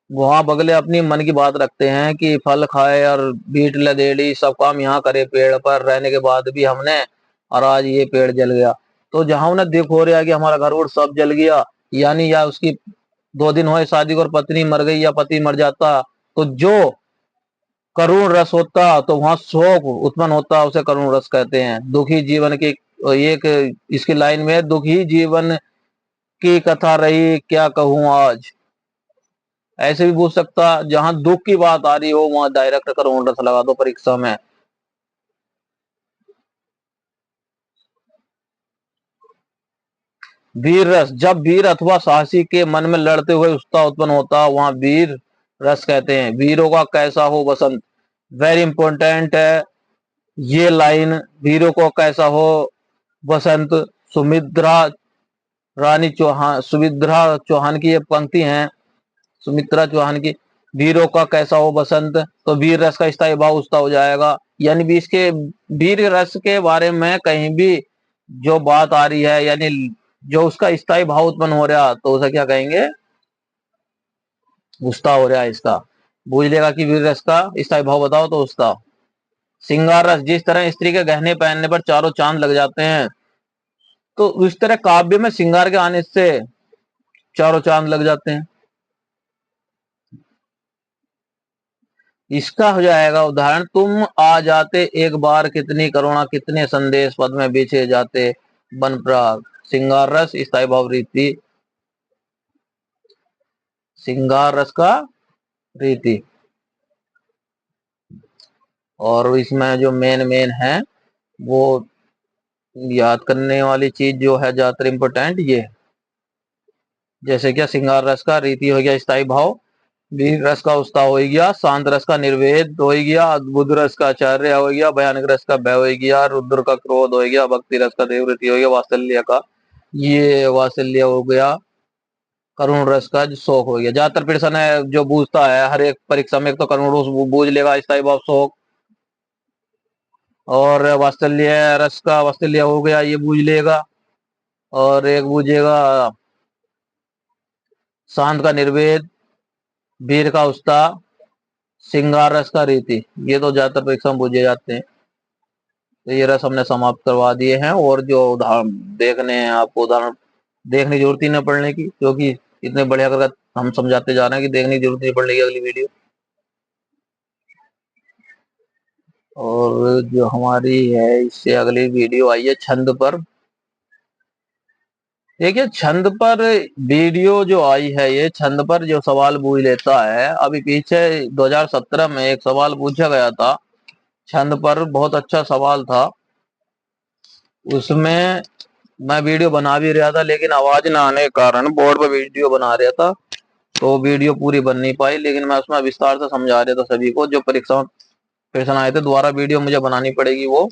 वहां बगले अपनी मन की बात रखते हैं कि फल खाए और बीट लदेड़ी सब काम यहाँ करे, पेड़ पर रहने के बाद भी हमने, और आज ये पेड़ जल गया। तो जहां उन्हें दुख हो रहा है कि हमारा घर उड़ सब जल गया, यानी या उसकी 2 दिन हुए शादी को और पत्नी मर गई या पति मर जाता, तो जो करुण रस होता तो वहां शोक उत्पन्न होता, उसे करुण रस कहते हैं। दुखी जीवन की एक इसकी लाइन में, दुखी जीवन की कथा रही क्या कहूं आज, ऐसे भी पूछ सकता। जहां दुख की बात आ रही हो वहां डायरेक्ट करुण रस लगा दो परीक्षा में। वीर रस, जब वीर अथवा साहसी के मन में लड़ते हुए उत्साह उत्पन्न होता वहां वीर रस कहते हैं। वीरों का कैसा हो बसंत, वेरी इंपॉर्टेंट है ये लाइन। वीरों को कैसा हो बसंत, सुमित्रा रानी चौहान, सुमित्रा चौहान की ये पंक्ति है, सुमित्रा चौहान की। वीरों का कैसा हो बसंत, तो वीर रस का स्थायी भाव उसका हो जाएगा। यानी भी इसके वीर रस के बारे में कहीं भी जो बात आ रही है, यानी जो उसका स्थायी भाव उत्पन्न हो रहा, तो उसे क्या कहेंगे, गुस्सा हो रहा है इसका। बूझ लेगा कि वीर रस का स्थायी भाव बताओ, तो उसका। श्रृंगार रस, जिस तरह स्त्री के गहने पहनने पर चारों चांद लग जाते हैं, तो उस तरह काव्य में श्रृंगार के आने से चारों चांद लग जाते हैं। इसका हो जाएगा उदाहरण, तुम आ जाते एक बार कितनी करुणा, कितने संदेश पद में बेचे जाते बन प्राग। श्रृंगार रस स्थायी भाव रीति, श्रृंगार रस का रीति। और इसमें जो मेन मेन है वो याद करने वाली चीज जो है ज्यादातर इंपोर्टेंट ये, जैसे क्या श्रृंगार रस का रीति हो गया स्थायी भाव, वीर रस का उस्ता हो गया, शांत रस का निर्वेद हो गया, अद्भुत रस का आचार्य हो गया, भयानक रस का भय हो गया, रुद्र का क्रोध हो गया, भक्ति रस का देववृत्ति हो गया, वात्सल्य का ये वात्सल्य हो गया, करुण रस का जो शोक हो गया। ज्यादातर प्रश्न है जो बूझता है हर एक परीक्षा में, एक तो करुण रस बूझ लेगा, स्थायी भाव शोक, और वात्सल्य रस का वात्सल्य हो गया ये बूझ लेगा, और एक बूझेगा शांत का निर्वेद, वीर का उस्ता, श्रृंगार रस का रीति, ये तो ज्यादातर परीक्षा में पूछे जाते हैं। तो ये रस हमने समाप्त करवा दिए हैं, और जो उदाहरण देखने हैं आपको, उदाहरण देखने की जरूरत ही नहीं पड़ने की, क्योंकि इतने बढ़िया कर हम समझाते जा रहे हैं कि देखने की जरूरत नहीं पड़ने की अगली वीडियो। और जो हमारी है इससे अगली वीडियो आई है छंद पर। देखिए छंद पर वीडियो जो आई है, ये छंद पर जो सवाल पूछ लेता है, अभी पीछे 2017 में एक सवाल पूछा गया था छंद पर, बहुत अच्छा सवाल था। उसमें मैं वीडियो बना भी रहा था, लेकिन आवाज ना आने के कारण बोर्ड पर वीडियो बना रहा था, तो वीडियो पूरी बन नहीं पाई, लेकिन मैं उसमें विस्तार से समझा रहा था सभी को। जो परीक्षा प्रश्न आए थे, दोबारा वीडियो मुझे बनानी पड़ेगी वो,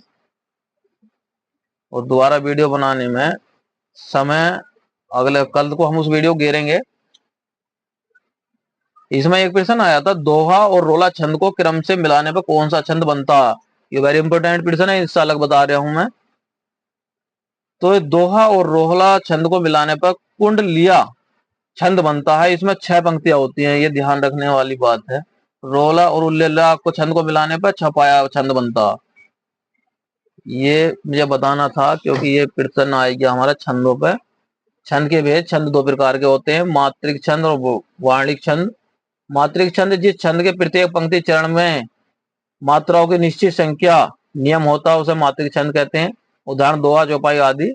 और दोबारा वीडियो बनाने में समय अगले कल को हम उस वीडियो घेरेंगे। इसमें एक प्रश्न आया था, दोहा और रोला छंद को क्रम से मिलाने पर कौन सा छंद बनता है। ये वेरी इंपॉर्टेंट प्रश्न है, इससे अलग बता रहा हूं मैं। तो दोहा और रोहला छंद को मिलाने पर कुंडलिया छंद बनता है। इसमें 6 पंक्तियां होती हैं, ये ध्यान रखने वाली बात है। रोला और उल्लेला को छंद को मिलाने पर छपाया छंद बनता है। ये मुझे बताना था, क्योंकि ये प्रश्न आएगा हमारा छंदों पे। छंद के भेद, छंद 2 प्रकार के होते हैं, मात्रिक छंद और वार्णिक छंद। मात्रिक छंद जिस छंद के प्रत्येक पंक्ति चरण में मात्राओं की निश्चित संख्या नियम होता है, उसे मात्रिक छंद कहते हैं। उदाहरण दोहा, चौपाई आदि।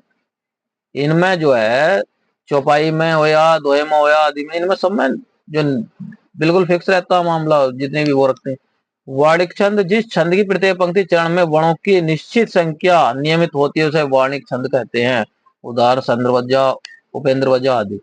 इनमें जो है चौपाई में हो या दोहे में हो या आदि में, इनमें सब में जो बिल्कुल फिक्स रहता है मामला, जितने भी वो रखते हैं। वार्णिक छंद जिस छंद की प्रत्येक पंक्ति चरण में वर्णों की निश्चित संख्या नियमित होती है, उसे वार्णिक छंद कहते हैं। उदाहरण संदर्भजा, उपेंद्र वजा आदि।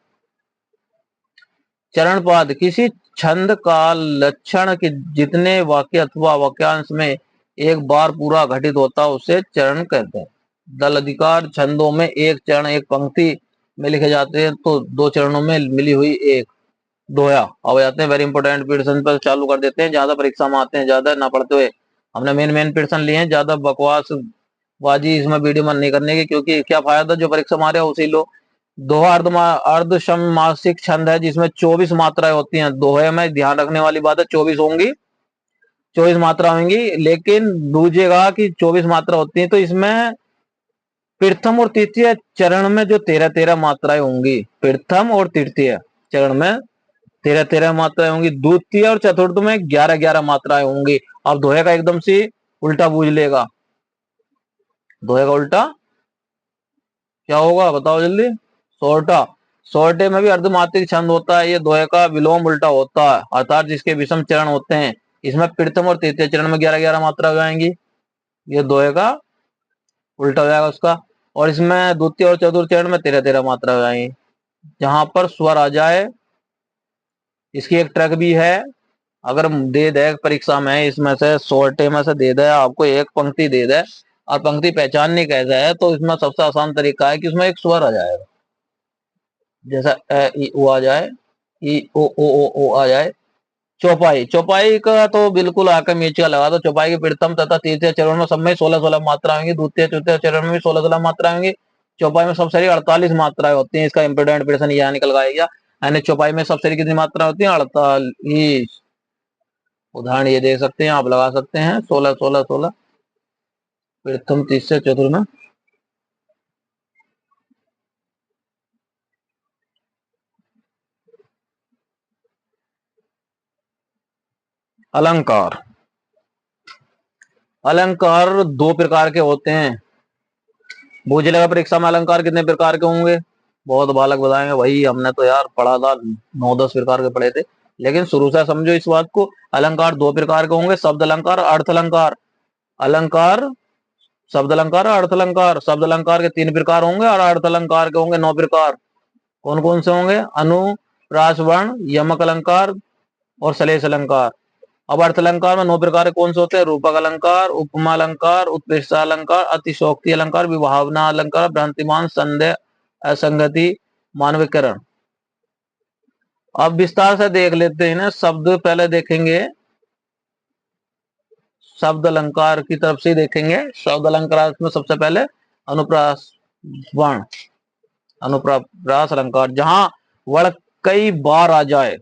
चरणपाद किसी छंद का लक्षण के जितने वाक्य अथवा वाक्यांश में एक बार पूरा घटित होता है, उसे चरण कहते हैं। दल अधिकार छंदों में एक चरण एक पंक्ति में लिखे जाते हैं, तो 2 चरणों में मिली हुई एक दोया। अब जाते हैं वेरी इंपॉर्टेंट प्रश्न पर, चालू कर देते हैं। ज्यादा परीक्षा में आते हैं, ज्यादा ना पढ़ते हुए हमने मेन प्रश्न लिए हैं, ज्यादा बकवास बाजी इसमें वीडियो में नहीं करने की, क्योंकि क्या फायदा, जो परीक्षा मारे उसी लो। दोहा अर्ध मासिक छंद है, जिसमें 24 मात्राएं होती हैं। दोहे में ध्यान रखने वाली बात है, 24 होंगी, 24 मात्रा होंगी, लेकिन बूझेगा कि 24 मात्रा होती है, तो इसमें प्रथम और तृतीय चरण में जो 13-13 मात्राएं होंगी, प्रथम और तृतीय चरण में 13-13 मात्राएं होंगी, द्वितीय और चतुर्थ में 11-11 मात्राएं होंगी। अब दोहे का एकदम से उल्टा बूझ लेगा, दोहे का उल्टा क्या होगा बताओ जल्दी। सोरठा, सोरठे में भी अर्धमात्रिक छंद होता है, ये दोहे का विलोम उल्टा होता है, अर्थात जिसके विषम चरण होते हैं। इसमें प्रथम और तृतीय चरण में 11-11 मात्रा हो जाएंगी, ये दोहे का उल्टा हो जाएगा उसका। और इसमें द्वितीय और चतुर्थ चरण में 13-13 मात्रा हो जाएंगी। जहां पर स्वर आ जाए, इसकी एक ट्रक भी है, अगर दे दे परीक्षा में, इसमें से सोरठे में से दे दे आपको एक पंक्ति दे दे, और पंक्ति पहचाननी कैसे है, तो इसमें सबसे आसान तरीका है कि उसमें एक स्वर आ जाएगा, जैसा ए ई ओ आ जाए, ई ओ आ जाए। चौपाई, चौपाई का तो बिल्कुल आकर नीचे लगा दो। चौपाई के प्रथम तथा तृतीय चरण में सब में 16-16 मात्रा होंगी, द्वितीय तृतीय चरण में भी 16-16 मात्रा होंगी। चौपाई में सबसे 48 मात्राएं होती हैं। इसका इंपोर्टेंट प्रश्न यहाँ निकल गया, यानी चौपाई में सबसे कितनी मात्रा होती है, 48। उदाहरण ये दे सकते हैं, आप लगा सकते हैं, 16-16-16 प्रथम तीसरे चतुर्थ में। अलंकार, अलंकार 2 प्रकार के होते हैं। बूझ लेगा परीक्षा में अलंकार कितने प्रकार के होंगे, बहुत बालक बताएंगे भाई हमने तो यार पढ़ा था 9-10 प्रकार के पढ़े थे, लेकिन शुरू से समझो इस बात को। अलंकार 2 प्रकार के होंगे, शब्द अलंकार, अर्थ अलंकार। अलंकार, शब्द अलंकार और अर्थ अलंकार। शब्द अलंकार के 3 प्रकार होंगे, और अर्थ अलंकार के होंगे 9 प्रकार। कौन कौन से होंगे, अनुप्रास वर्ण, यमक अलंकार, और श्लेष अलंकार। अब अर्थ अलंकार में 9 प्रकार कौन से होते हैं? रूपक अलंकार, उपमा अलंकार, उत्प्रेक्षा अलंकार, अतिशोक्ति अलंकार, विभावना अलंकार, भ्रांतिमान, संदेह, असंगति, मानवीकरण। अब विस्तार से देख लेते हैं ना। शब्द पहले देखेंगे, शब्द अलंकार की तरफ से देखेंगे। शब्द अलंकार में सबसे पहले अनुप्रास वर्ण, अनुप्रास अलंकार, जहां वर्ण कई बार आ जाए।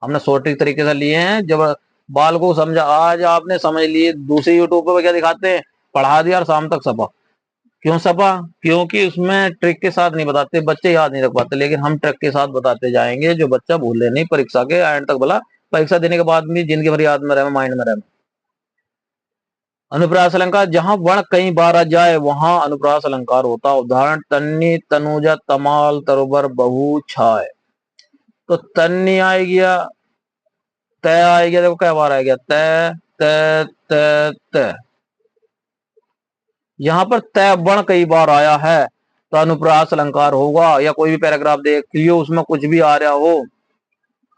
हमने सॉर्टिक तरीके से लिए हैं। जब बाल को समझा, आज आपने समझ लिए, दूसरी यूट्यूब पर क्या दिखाते हैं? पढ़ा दिया और शाम तक सपा। क्यों सपा? क्योंकि उसमें ट्रिक के साथ नहीं बताते, बच्चे याद नहीं रख पाते। लेकिन हम ट्रिक के साथ बताते जाएंगे जो बच्चा भूले नहीं परीक्षा के एंड तक, भला परीक्षा देने के बाद भी जिंदगी भर याद में रहे, माइंड में रहे। अनुप्रास अलंकार, जहां वर्ण कई बार आ जाए वहां अनुप्रास अलंकार होता। उदाहरण तन्नी, तनुजा, तमाल, तरोबर, बहु, छाय। तो तन्नी आ गया, तय आ गया, देखो क्या बार आ गया, तय तय तय तय। यहाँ पर तय वर्ण कई बार आया है तो अनुप्रास अलंकार होगा। या कोई भी पैराग्राफ देख लियो, उसमें कुछ भी आ रहा हो,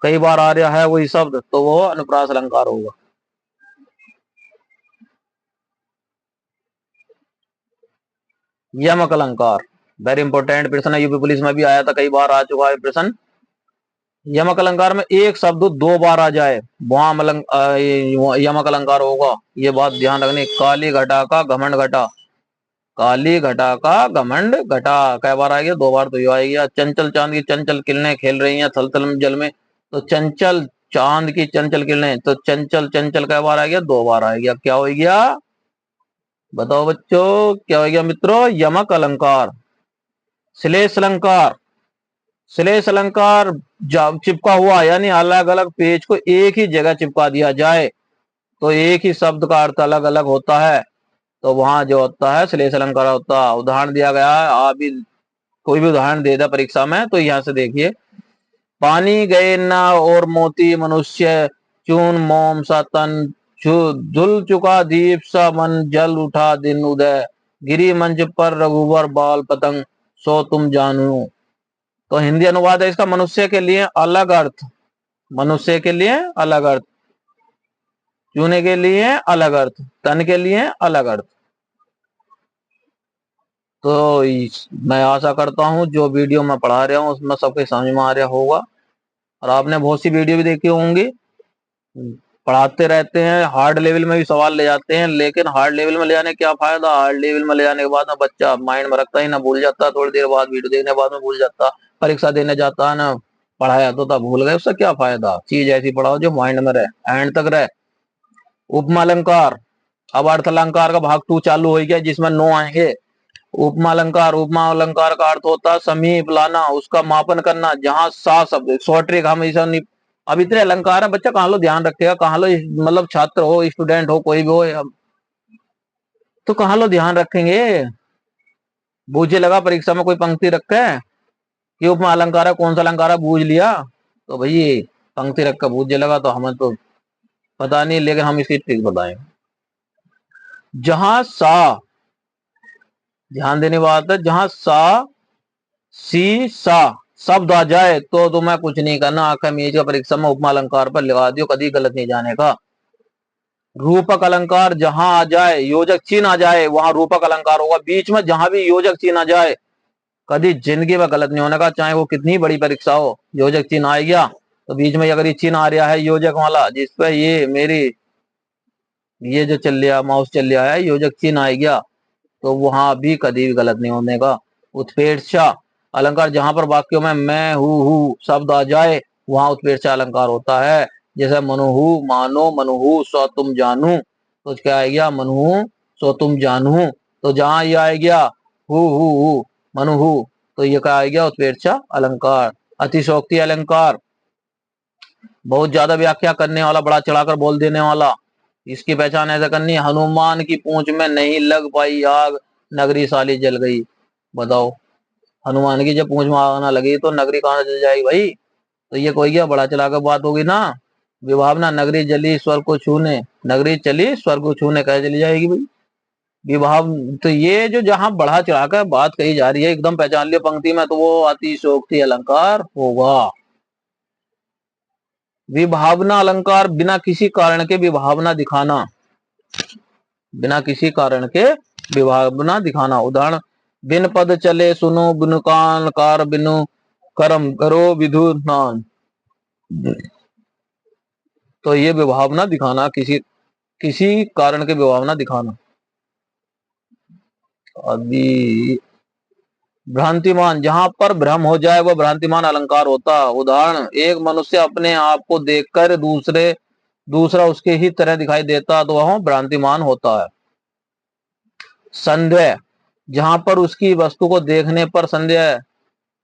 कई बार आ रहा है वही शब्द, तो वो अनुप्रास अलंकार होगा। यमक अलंकार, वेरी इंपॉर्टेंट प्रश्न है, यूपी पुलिस में भी आया था, कई बार आ चुका है प्रश्न। यमक अलंकार में एक शब्द 2 बार आ जाए वहां यमक अलंकार होगा। ये बात ध्यान रखनी। काली घटा का घमंड घटा, काली घटा का घमंड घटा, कई बार आ गया? 2 बार तो ये आ गया। चंचल चांद की चंचल किरणें खेल रही हैं थल थल जल में, तो चंचल चांद की चंचल किरणें, तो चंचल चंचल कई बार आ गया? 2 बार आ गया। क्या हो गया? बताओ बच्चों, क्या हो गया मित्रों? यमक अलंकार। श्लेष अलंकार, श्लेष अलंकार जब चिपका हुआ, यानी अलग अलग पेज को एक ही जगह चिपका दिया जाए तो एक ही शब्द का अर्थ अलग अलग होता है, तो वहां जो होता है श्लेष अलंकार होता है। उदाहरण दिया गया है, आप भी कोई भी उदाहरण दे दे परीक्षा में तो यहाँ से देखिए। पानी गए ना और मोती मनुष्य, चून मोम सा तन, धुल चुका दीप सा मन, जल उठा दिन उदय, गिरी मंच पर रघुवर बाल पतंग, सो तुम जानू। तो हिंदी अनुवाद है इसका, मनुष्य के लिए अलग अर्थ, मनुष्य के लिए अलग अर्थ, चूने के लिए अलग अर्थ, तन के लिए अलग अर्थ। तो मैं आशा करता हूं जो वीडियो मैं पढ़ा रहा हूं उसमें सबके समझ में आ रहा होगा। और आपने बहुत सी वीडियो भी देखी होंगी, पढ़ाते रहते हैं, हार्ड लेवल में भी सवाल ले जाते हैं, लेकिन हार्ड लेवल में ले जाने क्या फायदा? हार्ड लेवल में ले जाने के बाद में बच्चा माइंड में रखता ही ना, भूल जाता, थोड़ी देर बाद वीडियो देखने के बाद में भूल जाता, परीक्षा देने जाता है ना, पढ़ाया तो था भूल गए, उससे क्या फायदा? चीज ऐसी पढ़ाओ जो माइंड में रहे, एंड तक रहे। उपमा अलंकार, अब अर्थ अलंकार का भाग 2 चालू हो गया जिसमें 9 आएंगे। उपमा अलंकार, उपमा अलंकार का अर्थ होता है समीप लाना, उसका मापन करना। जहां सा शब्द शॉर्ट ट्रिक हम ऐसा नहीं, अब इतने अलंकार है, बच्चा कहाँ लो ध्यान रखेगा, कहाँ लो, मतलब छात्र हो, स्टूडेंट हो, कोई भी हो, तो कहाँ लो ध्यान रखेंगे? बूझे लगा परीक्षा में कोई पंक्ति रखे कि उपमा अलंकार है, कौन सा अलंकार है, बूझ लिया तो भाई पंक्ति रख कर बूझे लगा, तो हमें तो पता नहीं, लेकिन हम इसकी ट्रिक बताएंगे। जहां सा, ध्यान देने बात है, जहां सा सी सा शब्द आ जाए तो तुम्हें कुछ नहीं करना, आखिर मेज का परीक्षा में उपमा अलंकार पर लगा दियो, कभी गलत नहीं जाने का। रूपक अलंकार, जहां आ जाए योजक चिन्ह आ जाए वहां रूपक अलंकार होगा। बीच में जहां भी योजक चिन्ह आ जाए कभी जिंदगी में गलत नहीं होने का, चाहे वो कितनी बड़ी परीक्षा हो, योजक चिन्ह आ गया तो बीच में अगर ये चिन्ह आ रहा है योजक वाला, जिसपे ये मेरी ये जो चल रहा माउस चल रहा है, योजक चिन्ह आ गया तो वहां भी कभी भी गलत नहीं होने का। उत्प्रेक्षा अलंकार, जहां पर वाक्यों में मैं हूँ शब्द आ जाए वहां उत्प्रेक्षा अलंकार होता है। जैसे मनुहु मानो, मनुहु सो तुम जानू, तो क्या आ गया? मनुहु सो तुम जानू। तो जहां ये आ गया हु मनुहु, तो ये क्या आ गया? उत्प्रेक्षा अलंकार। अतिशोक्ति अलंकार, बहुत ज्यादा व्याख्या करने वाला, बड़ा चढ़ाकर बोल देने वाला। इसकी पहचान ऐसा करनी है, हनुमान की पूंछ में नहीं लग पाई आग, नगरी साली जल गई। बताओ, हनुमान की जब पूंछ में आग ना लगी तो नगरी कहां जल जाएगी भाई? तो ये कोई क्या बड़ा चढ़ाकर बात होगी ना। विभावना, नगरी जली स्वर्ग को छूने, नगरी चली स्वर्ग को छूने, कह चली जाएगी भाई? विभाव, तो ये जो जहां बढ़ा चढ़ाकर बात कही जा रही है एकदम पहचान लियो पंक्ति में, तो वो अतिशोक्ति अलंकार होगा। विभावना अलंकार बिना किसी कारण के विभावना दिखाना, बिना किसी कारण के विभावना दिखाना। उदाहरण, बिन पद चले सुनो, बिनु कान कार, बिनु कर्म करो विधु नान। तो ये विभावना दिखाना, किसी किसी कारण के विभावना दिखाना। अभी भ्रांतिमान, जहां पर भ्रम हो जाए वह भ्रांतिमान अलंकार होता। उदाहरण, एक मनुष्य अपने आप को देखकर दूसरा उसके ही तरह दिखाई देता तो वह भ्रांतिमान होता है। संदेह, जहां पर उसकी वस्तु को देखने पर संदेह,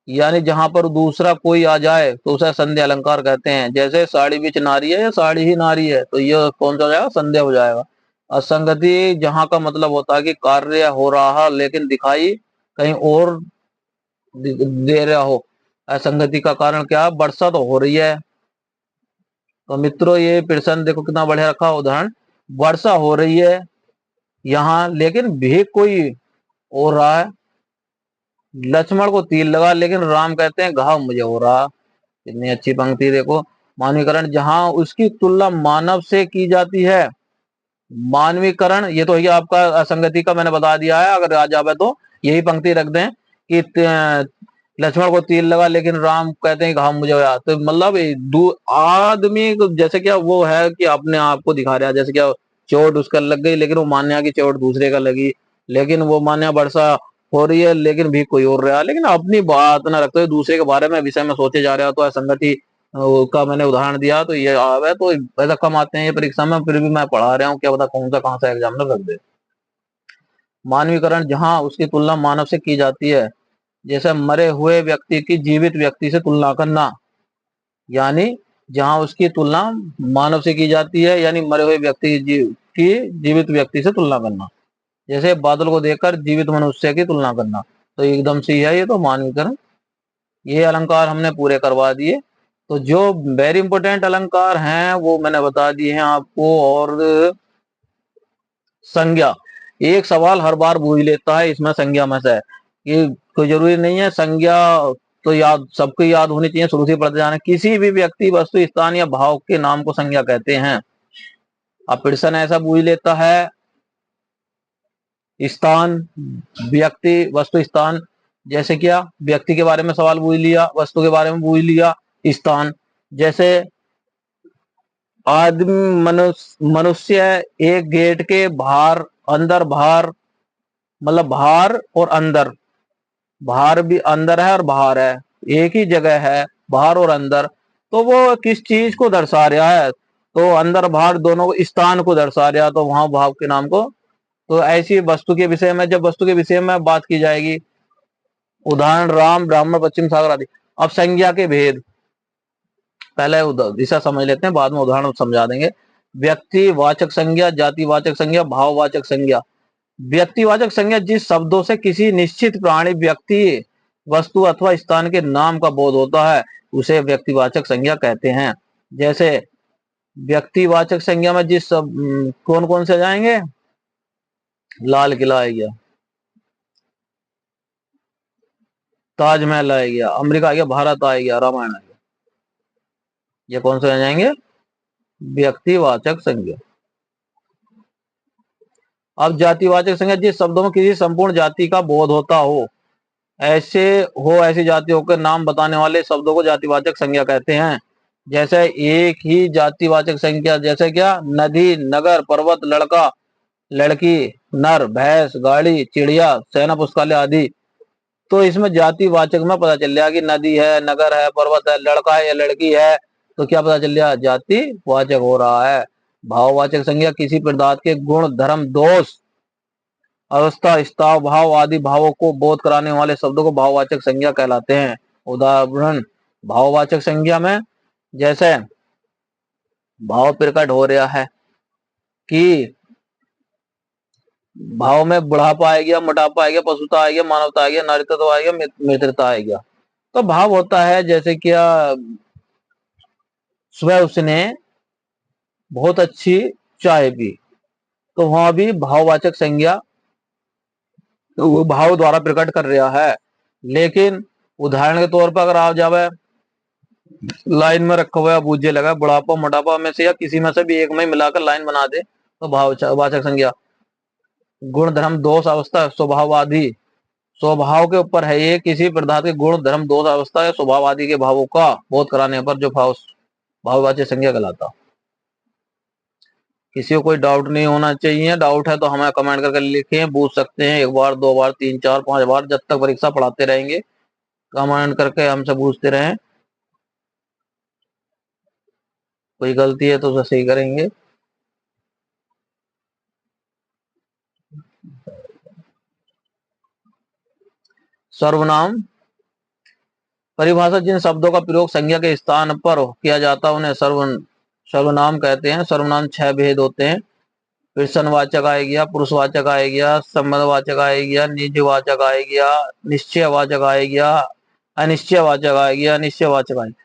यानी जहां पर दूसरा कोई आ जाए तो उसे संदेह अलंकार कहते हैं। जैसे साड़ी बीच नारी है या साड़ी ही नारी है, तो यह कौन सा हो जाएगा? संदेह हो जाएगा। असंगति, जहां का मतलब होता है कि कार्य हो रहा लेकिन दिखाई कहीं और दे रहा हो। असंगति का कारण क्या? वर्षा तो हो रही है, तो मित्रों ये प्रश्न देखो कितना बढ़िया रखा। उदाहरण, वर्षा हो रही है यहाँ लेकिन भीग कोई हो रहा है। लक्ष्मण को तीर लगा लेकिन राम कहते हैं घाव मुझे हो रहा। कितनी अच्छी पंक्ति देखो। मानवीकरण, जहां उसकी तुलना मानव से की जाती है। मानवीकरण, ये तो ये आपका असंगति का मैंने बता दिया है, अगर आ जावे तो यही पंक्ति रख दें कि लक्ष्मण को तीर लगा लेकिन राम कहते हैं घाव मुझे होया। तो मतलब आदमी जैसे क्या वो है कि अपने आप को दिखा रहा है, जैसे क्या चोट उसका लग गई लेकिन वो मान्या की चोट दूसरे का लगी, लेकिन वो मान्या वर्षा हो रही है लेकिन भी कोई और रहा, लेकिन अपनी बात ना रखते हुए दूसरे के बारे में विषय में सोचे जा रहे हो। तो असंगति का मैंने उदाहरण दिया, तो ये आवे तो ऐसा कम आते हैं ये परीक्षा में, फिर भी मैं पढ़ा रहा हूँ, क्या पता कौन सा कहाँ सा एग्जाम में रख दे। मानवीकरण, जहां उसकी तुलना मानव से की जाती है। जैसे मरे हुए व्यक्ति की जीवित व्यक्ति से तुलना करना, यानी जहां उसकी तुलना मानव से की जाती है, यानी मरे हुए व्यक्ति की जीवित व्यक्ति से तुलना करना। जैसे बादल को देखकर जीवित मनुष्य की तुलना करना, तो एकदम सही है ये तो मानवीकरण। ये अलंकार हमने पूरे करवा दिए। तो जो वेरी इंपोर्टेंट अलंकार हैं वो मैंने बता दिए हैं आपको। और संज्ञा, एक सवाल हर बार पूछ लेता है इसमें संज्ञा में से, ये कोई जरूरी नहीं है संज्ञा तो याद सबको याद होनी चाहिए, शुरू से पढ़ते जाना। किसी भी व्यक्ति वस्तु स्थान या भाव के नाम को संज्ञा कहते हैं। अब प्रश्न ऐसा पूछ लेता है, स्थान, व्यक्ति, वस्तु, स्थान। जैसे क्या व्यक्ति के बारे में सवाल पूछ लिया, वस्तु के बारे में पूछ लिया, स्थान। जैसे आदमी, मनुष्य एक गेट के बाहर, अंदर, बाहर, मतलब बाहर और अंदर, बाहर भी अंदर है और बाहर है, एक ही जगह है बाहर और अंदर, तो वो किस चीज को दर्शा रहा है? तो अंदर बाहर दोनों स्थान को दर्शा रहा, तो वहां भाव के नाम को। तो ऐसी वस्तु के विषय में, जब वस्तु के विषय में बात की जाएगी, उदाहरण राम, ब्राह्मण, पश्चिम सागर आदि। अब संज्ञा के भेद पहले दिशा समझ लेते हैं, बाद में उदाहरण समझा देंगे। व्यक्ति वाचक संज्ञा, जातिवाचक संज्ञा, भाववाचक संज्ञा। व्यक्तिवाचक संज्ञा जिस शब्दों से किसी निश्चित प्राणी, व्यक्ति, वस्तु अथवा स्थान के नाम का बोध होता है उसे व्यक्तिवाचक संज्ञा कहते हैं। जैसे व्यक्तिवाचक संज्ञा में जिस सब कौन कौन से जाएंगे? लाल किला आ गया, ताजमहल आ गया, अमेरिका आ गया, भारत आ गया, रामायण आ गया। ये कौन से आ जाएंगे? व्यक्तिवाचक संज्ञा। अब जातिवाचक संज्ञा जिस शब्दों में किसी संपूर्ण जाति का बोध होता हो, ऐसी जातियों के नाम बताने वाले शब्दों को जातिवाचक संज्ञा कहते हैं। जैसे एक ही जातिवाचक संज्ञा, जैसे क्या नदी, नगर, पर्वत, लड़का, लड़की, नर, भैंस, गाड़ी, चिड़िया, सेना, पुस्तकालय आदि। तो इसमें जातिवाचक में पता चल गया कि नदी है, नगर है, पर्वत है, लड़का है या लड़की है, तो क्या पता चल गया? जातिवाचक हो रहा है। भाववाचक संज्ञा किसी पदार्थ के गुण, धर्म, दोष, अवस्था, स्ताव, भाव आदि भावों को बोध कराने वाले शब्दों को भाववाचक संज्ञा कहलाते हैं। उदाहरण, भाववाचक संज्ञा में जैसे भाव प्रकट हो रहा है कि भाव में बुढ़ापा आ गया, मोटापा आ गया, पशुता आ गया, मानवता आ गया, नारीत्व आ गया, मित्रता आ गया। तो भाव होता है जैसे क्या सुबह उसने बहुत अच्छी चाय पी, तो वहां भी भाववाचक संज्ञा, तो वो भाव द्वारा प्रकट कर रहा है। लेकिन उदाहरण के तौर पर अगर आप जावे लाइन में रखा हुआ बूझे लगा, बुढ़ापा मोटापा में से या किसी में से भी एक में मिलाकर लाइन बना दे तो भाववाचक संज्ञा। गुण धर्म दोष अवस्था स्वभाव आदि, स्वभाव के ऊपर है ये, किसी पदार्थ के गुण धर्म दोष अवस्था या स्वभाव आदि के भावों का बोध कराने पर जो भाववाचक संज्ञा कहलाता। किसी को कोई डाउट नहीं होना चाहिए, डाउट है तो हमें कमेंट करके लिखें, पूछ सकते हैं, एक बार, दो बार, तीन, चार, पांच बार, जब तक परीक्षा पढ़ाते रहेंगे कमेंट करके हमसे पूछते रहें। कोई गलती है तो उसे सही करेंगे। सर्वनाम परिभाषा, जिन शब्दों का प्रयोग संज्ञा के स्थान पर किया जाता है उन्हें सर्वनाम कहते हैं। सर्वनाम 6 भेद होते हैं। प्रश्नवाचक आ गया, पुरुषवाचक आ गया, संबंधवाचक आ गया, निजवाचक आ गया, निश्चयवाचक आ गया, अनिश्चयवाचक आ गया, निश्चयवाचक आ गया।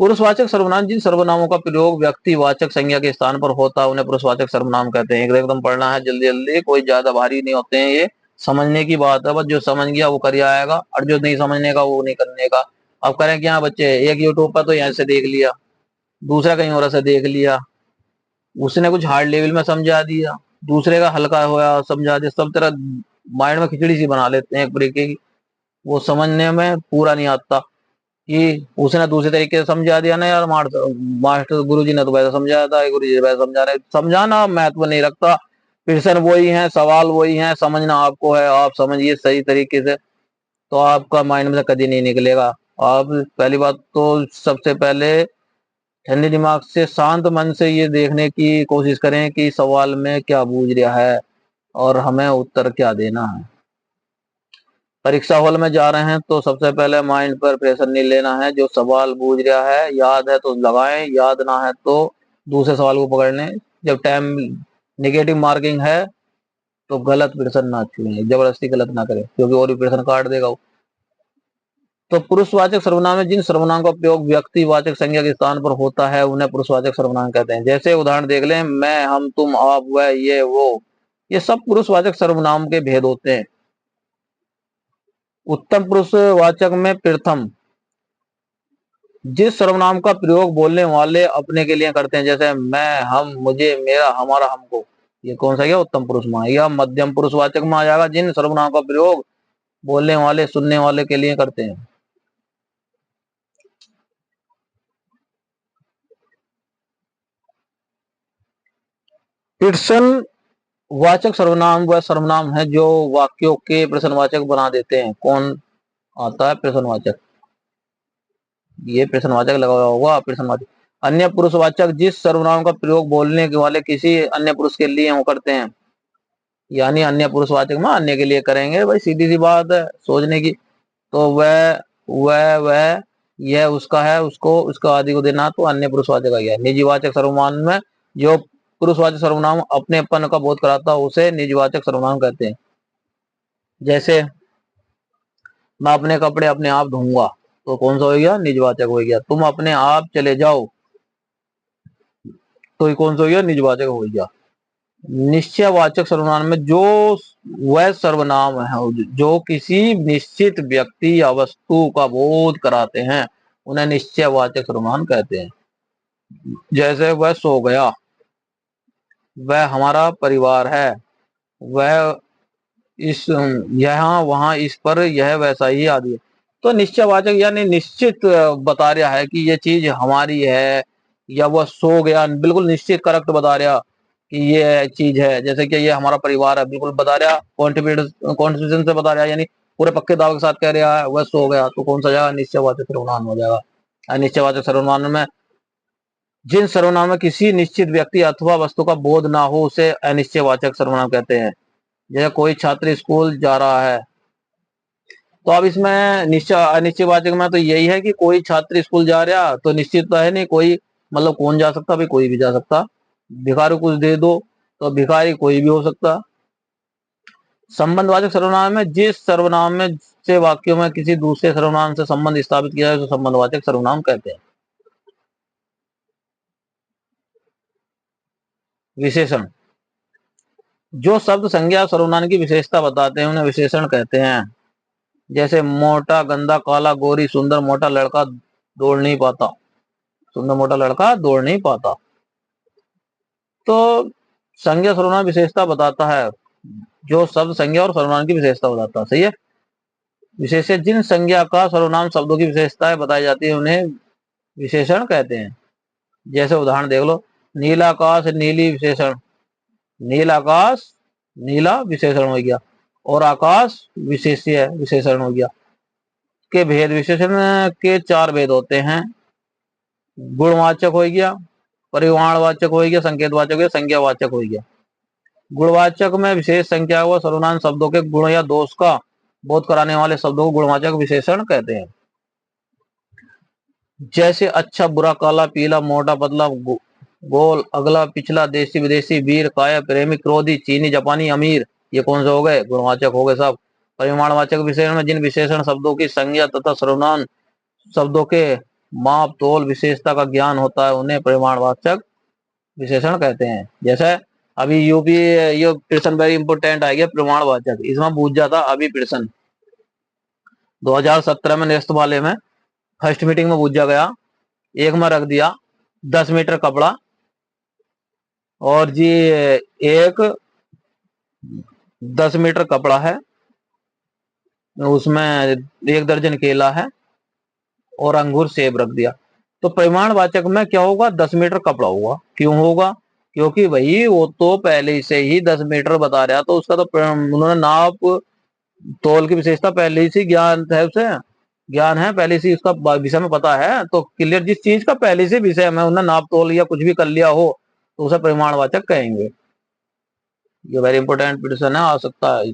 पुरुषवाचक सर्वनाम, जिन सर्वनामों का प्रयोग व्यक्तिवाचक संज्ञा के स्थान पर होता है उन्हें पुरुषवाचक सर्वनाम कहते हैं। एकदम पढ़ना है जल्दी जल्दी, कोई ज्यादा भारी नहीं होते हैं ये, समझने की बात है, बस जो समझ गया वो कर आएगा और जो नहीं समझने का वो नहीं करने का। अब करें क्या बच्चे, एक यूट्यूब पर तो यहाँ से देख लिया, दूसरा कहीं और से देख लिया, उसने कुछ हार्ड लेवल में समझा दिया, दूसरे का हल्का हुआ समझा दिया, सब तरह माइंड में खिचड़ी सी बना लेते हैं एक तरीके की, वो समझने में पूरा नहीं आता कि उसने दूसरे तरीके से समझा दिया ना यार, मास्टर गुरुजी ने तो वैसा समझाया था, गुरुजी वैसा समझा रहे, समझाना महत्व नहीं रखता, प्रश्न वही है, सवाल वही है, समझना आपको है, आप समझिए सही तरीके से तो आपका माइंड में से कभी नहीं निकलेगा। आप पहली बात तो सबसे पहले ठंडे दिमाग से शांत मन से ये देखने की कोशिश करें कि सवाल में क्या बूझ रहा है और हमें उत्तर क्या देना है। परीक्षा हॉल में जा रहे हैं तो सबसे पहले माइंड पर प्रेशर नहीं लेना है, जो सवाल बूझ रहा है याद है तो लगाएं, याद ना है तो दूसरे सवाल को पकड़ लें। जब टाइम नेगेटिव मार्किंग है तो गलत प्रश्न ना चुनें, जबरदस्ती गलत ना करें क्योंकि और भी प्रश्न काट देगा वो। तो पुरुषवाचक सर्वनाम में जिन सर्वनाम का उपयोग व्यक्तिवाचक संज्ञा के स्थान पर होता है उन्हें पुरुषवाचक सर्वनाम कहते हैं। जैसे उदाहरण देख लें, मैं, हम, तुम, आप, वह, ये, वो, ये सब पुरुषवाचक सर्वनाम के भेद होते हैं। उत्तम पुरुषवाचक में प्रथम, जिस सर्वनाम का प्रयोग बोलने वाले अपने के लिए करते हैं, जैसे मैं, हम, मुझे, मेरा, हमारा, हमको, ये कौन सा गया उत्तम पुरुष में। या मध्यम पुरुषवाचक में आ जाएगा, जिन सर्वनाम का प्रयोग बोलने वाले सुनने वाले के लिए करते हैं। प्रश्न वाचक सर्वनाम वह सर्वनाम है जो वाक्यों के प्रश्नवाचक बना देते हैं। कौन आता है प्रश्नवाचक, ये प्रश्नवाचक लगा हुआ होगा प्रश्नवाचक। अन्य पुरुषवाचक, जिस सर्वनाम का प्रयोग बोलने के वाले किसी अन्य पुरुष के लिए वो करते हैं, यानी अन्य पुरुषवाचक में अन्य के लिए करेंगे, भाई सीधी सी बात है सोचने की। तो वह यह उसका है, उसको, उसका आदि को देना तो अन्य पुरुषवाचक आ गया। निजवाचक सर्वनाम में जो पुरुषवाचक सर्वनाम अपनेपन का बोध कराता है उसे निजवाचक सर्वनाम कहते हैं। जैसे मैं अपने कपड़े अपने आप धोऊंगा तो कौन सा हो गया, निजवाचक हो गया। तुम अपने आप चले जाओ तो ये कौन सा हो गया, निजवाचक हो गया। निश्चयवाचक सर्वनाम में जो वह सर्वनाम है जो किसी निश्चित व्यक्ति या वस्तु का बोध कराते हैं उन्हें निश्चयवाचक सर्वनाम कहते हैं। जैसे वह सो गया, वह हमारा परिवार है, वह इस, यहाँ वहां, इस पर, यह वैसा ही आदि। तो निश्चयवाचक यानी निश्चित बता रहा है कि ये चीज हमारी है, या वह सो गया बिल्कुल निश्चित करेक्ट बता रहा कि ये चीज है। जैसे कि ये हमारा परिवार है बिल्कुल बता रहा, कॉन्फिडेंस से बता रहा, यानी पूरे पक्के दावे के साथ कह रहा है। वह सो गया तो कौन सा जाएगा, निश्चयवाचक सर्वनाम हो जाएगा। अनिश्चयवाचक सर्वनाम में जिन सर्वनाम में किसी निश्चित व्यक्ति अथवा वस्तु का बोध ना हो उसे अनिश्चयवाचक सर्वनाम कहते हैं। जैसे कोई छात्र स्कूल जा रहा है तो अब इसमें निश्चय अनिश्चयवाचक में तो यही है कि कोई छात्र स्कूल जा रहा तो निश्चित तो है नहीं, कोई मतलब कौन जा सकता, भाई कोई भी जा सकता। भिखारी कुछ दे दो तो भिखारी कोई भी हो सकता। संबंधवाचक सर्वनाम में जिस सर्वनाम में से वाक्यों में किसी दूसरे सर्वनाम से संबंध स्थापित किया जाए तो संबंधवाचक सर्वनाम कहते हैं। विशेषण, जो शब्द संज्ञा सर्वनाम की विशेषता बताते हैं उन्हें विशेषण कहते हैं। जैसे मोटा, गंदा, काला, गोरी, सुंदर, मोटा, लड़का, दौड़ नहीं पाता, सुंदर मोटा लड़का दौड़ नहीं पाता। तो संज्ञा सर्वनाम विशेषता बताता है, जो शब्द संज्ञा और सर्वनाम की विशेषता बताता है, सही है। विशेष्य जिन संज्ञा का सर्वनाम शब्दों की विशेषताएं बताई जाती है उन्हें विशेषण कहते हैं। जैसे उदाहरण देख लो, नीलाकाश नीली विशेषण, नील आकाश नीला विशेषण हो गया, और आकाश विशेष्य विशेषण हो गया। के भेद, विशेषण के चार भेद होते हैं। गुणवाचक हो गया, परिमाणवाचक हो गया, संकेतवाचक हो गया, संज्ञावाचक हो गया। गुणवाचक में विशेष संख्या व सर्वनाम शब्दों के गुण या दोष का बोध कराने वाले शब्दों को गुणवाचक विशेषण कहते हैं। जैसे अच्छा बुरा, काला पीला, मोटा पतला, गोल अगला पिछला, देशी विदेशी, वीर काया, प्रेमी क्रोधी, चीनी जापानी, अमीर, ये कौन से हो गए? गुणवाचक हो गए सब। परिमाणवाचक विशेषण में जिन विशेषण शब्दों की संज्ञा तथा सर्वनाम शब्दों के माप तोल विशेषता का ज्ञान होता है उन्हें परिमाणवाचक विशेषण कहते हैं। जैसे अभी यूपी ये प्रश्न वेरी इंपोर्टेंट आ गया, प्रमाणवाचक, इसमें पूछ जाता अभी प्रश्न 2017 में नेक्स्ट वाले में फर्स्ट मीटिंग में पूछा गया। एक में रख दिया 10 मीटर कपड़ा और जी एक 10 मीटर कपड़ा है, उसमें 1 दर्जन केला है और अंगूर सेब रख दिया। तो परिमाणवाचक में क्या होगा? 10 मीटर कपड़ा होगा। क्यों होगा? क्योंकि भाई वो तो पहले से ही 10 मीटर बता रहा, तो उसका तो उन्होंने नाप तोल की विशेषता पहले से ज्ञान है, उसे ज्ञान है पहले से, उसका विषय में पता है, तो क्लियर जिस चीज का पहले से विषय में उन्होंने नाप तोल या कुछ भी कर लिया हो तो उसे परिमाणवाचक कहेंगे। ये वेरी इंपॉर्टेंट प्रश्न है, आ सकता है।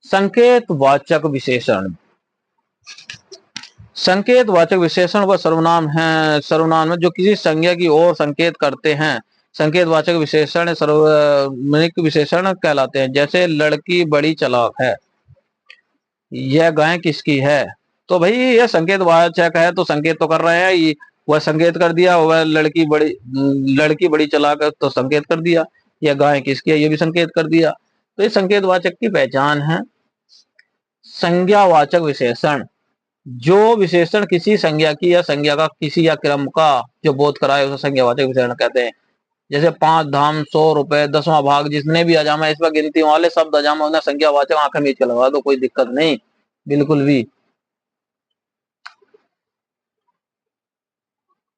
संकेतवाचक विशेषण, संकेतवाचक विशेषण व सर्वनाम है, सर्वनाम में जो किसी संज्ञा की ओर संकेत करते हैं संकेतवाचक विशेषण सर्वनामिक विशेषण कहलाते हैं। जैसे लड़की बड़ी चालाक है, यह गाय किसकी है? तो भाई यह संकेतवाचक है, तो संकेत तो कर रहे हैं, वह संकेत कर दिया, वह लड़की बड़ी चालाक है तो संकेत कर दिया, यह गाय किसकी है, ये भी संकेत कर दिया। तो ये संकेतवाचक की पहचान है। संज्ञावाचक विशेषण, जो विशेषण किसी संज्ञा की या संज्ञा का किसी या क्रम का जो बोध कराए उसे संज्ञावाचक विशेषण कहते हैं। जैसे 5 धाम, 100 रुपए, 10वां भाग, जितने भी अजामा इस पर गिनती वाले शब्द अजामा उन्हें संज्ञावाचक आंखें मीच के लगा दो, कोई दिक्कत नहीं, बिल्कुल भी।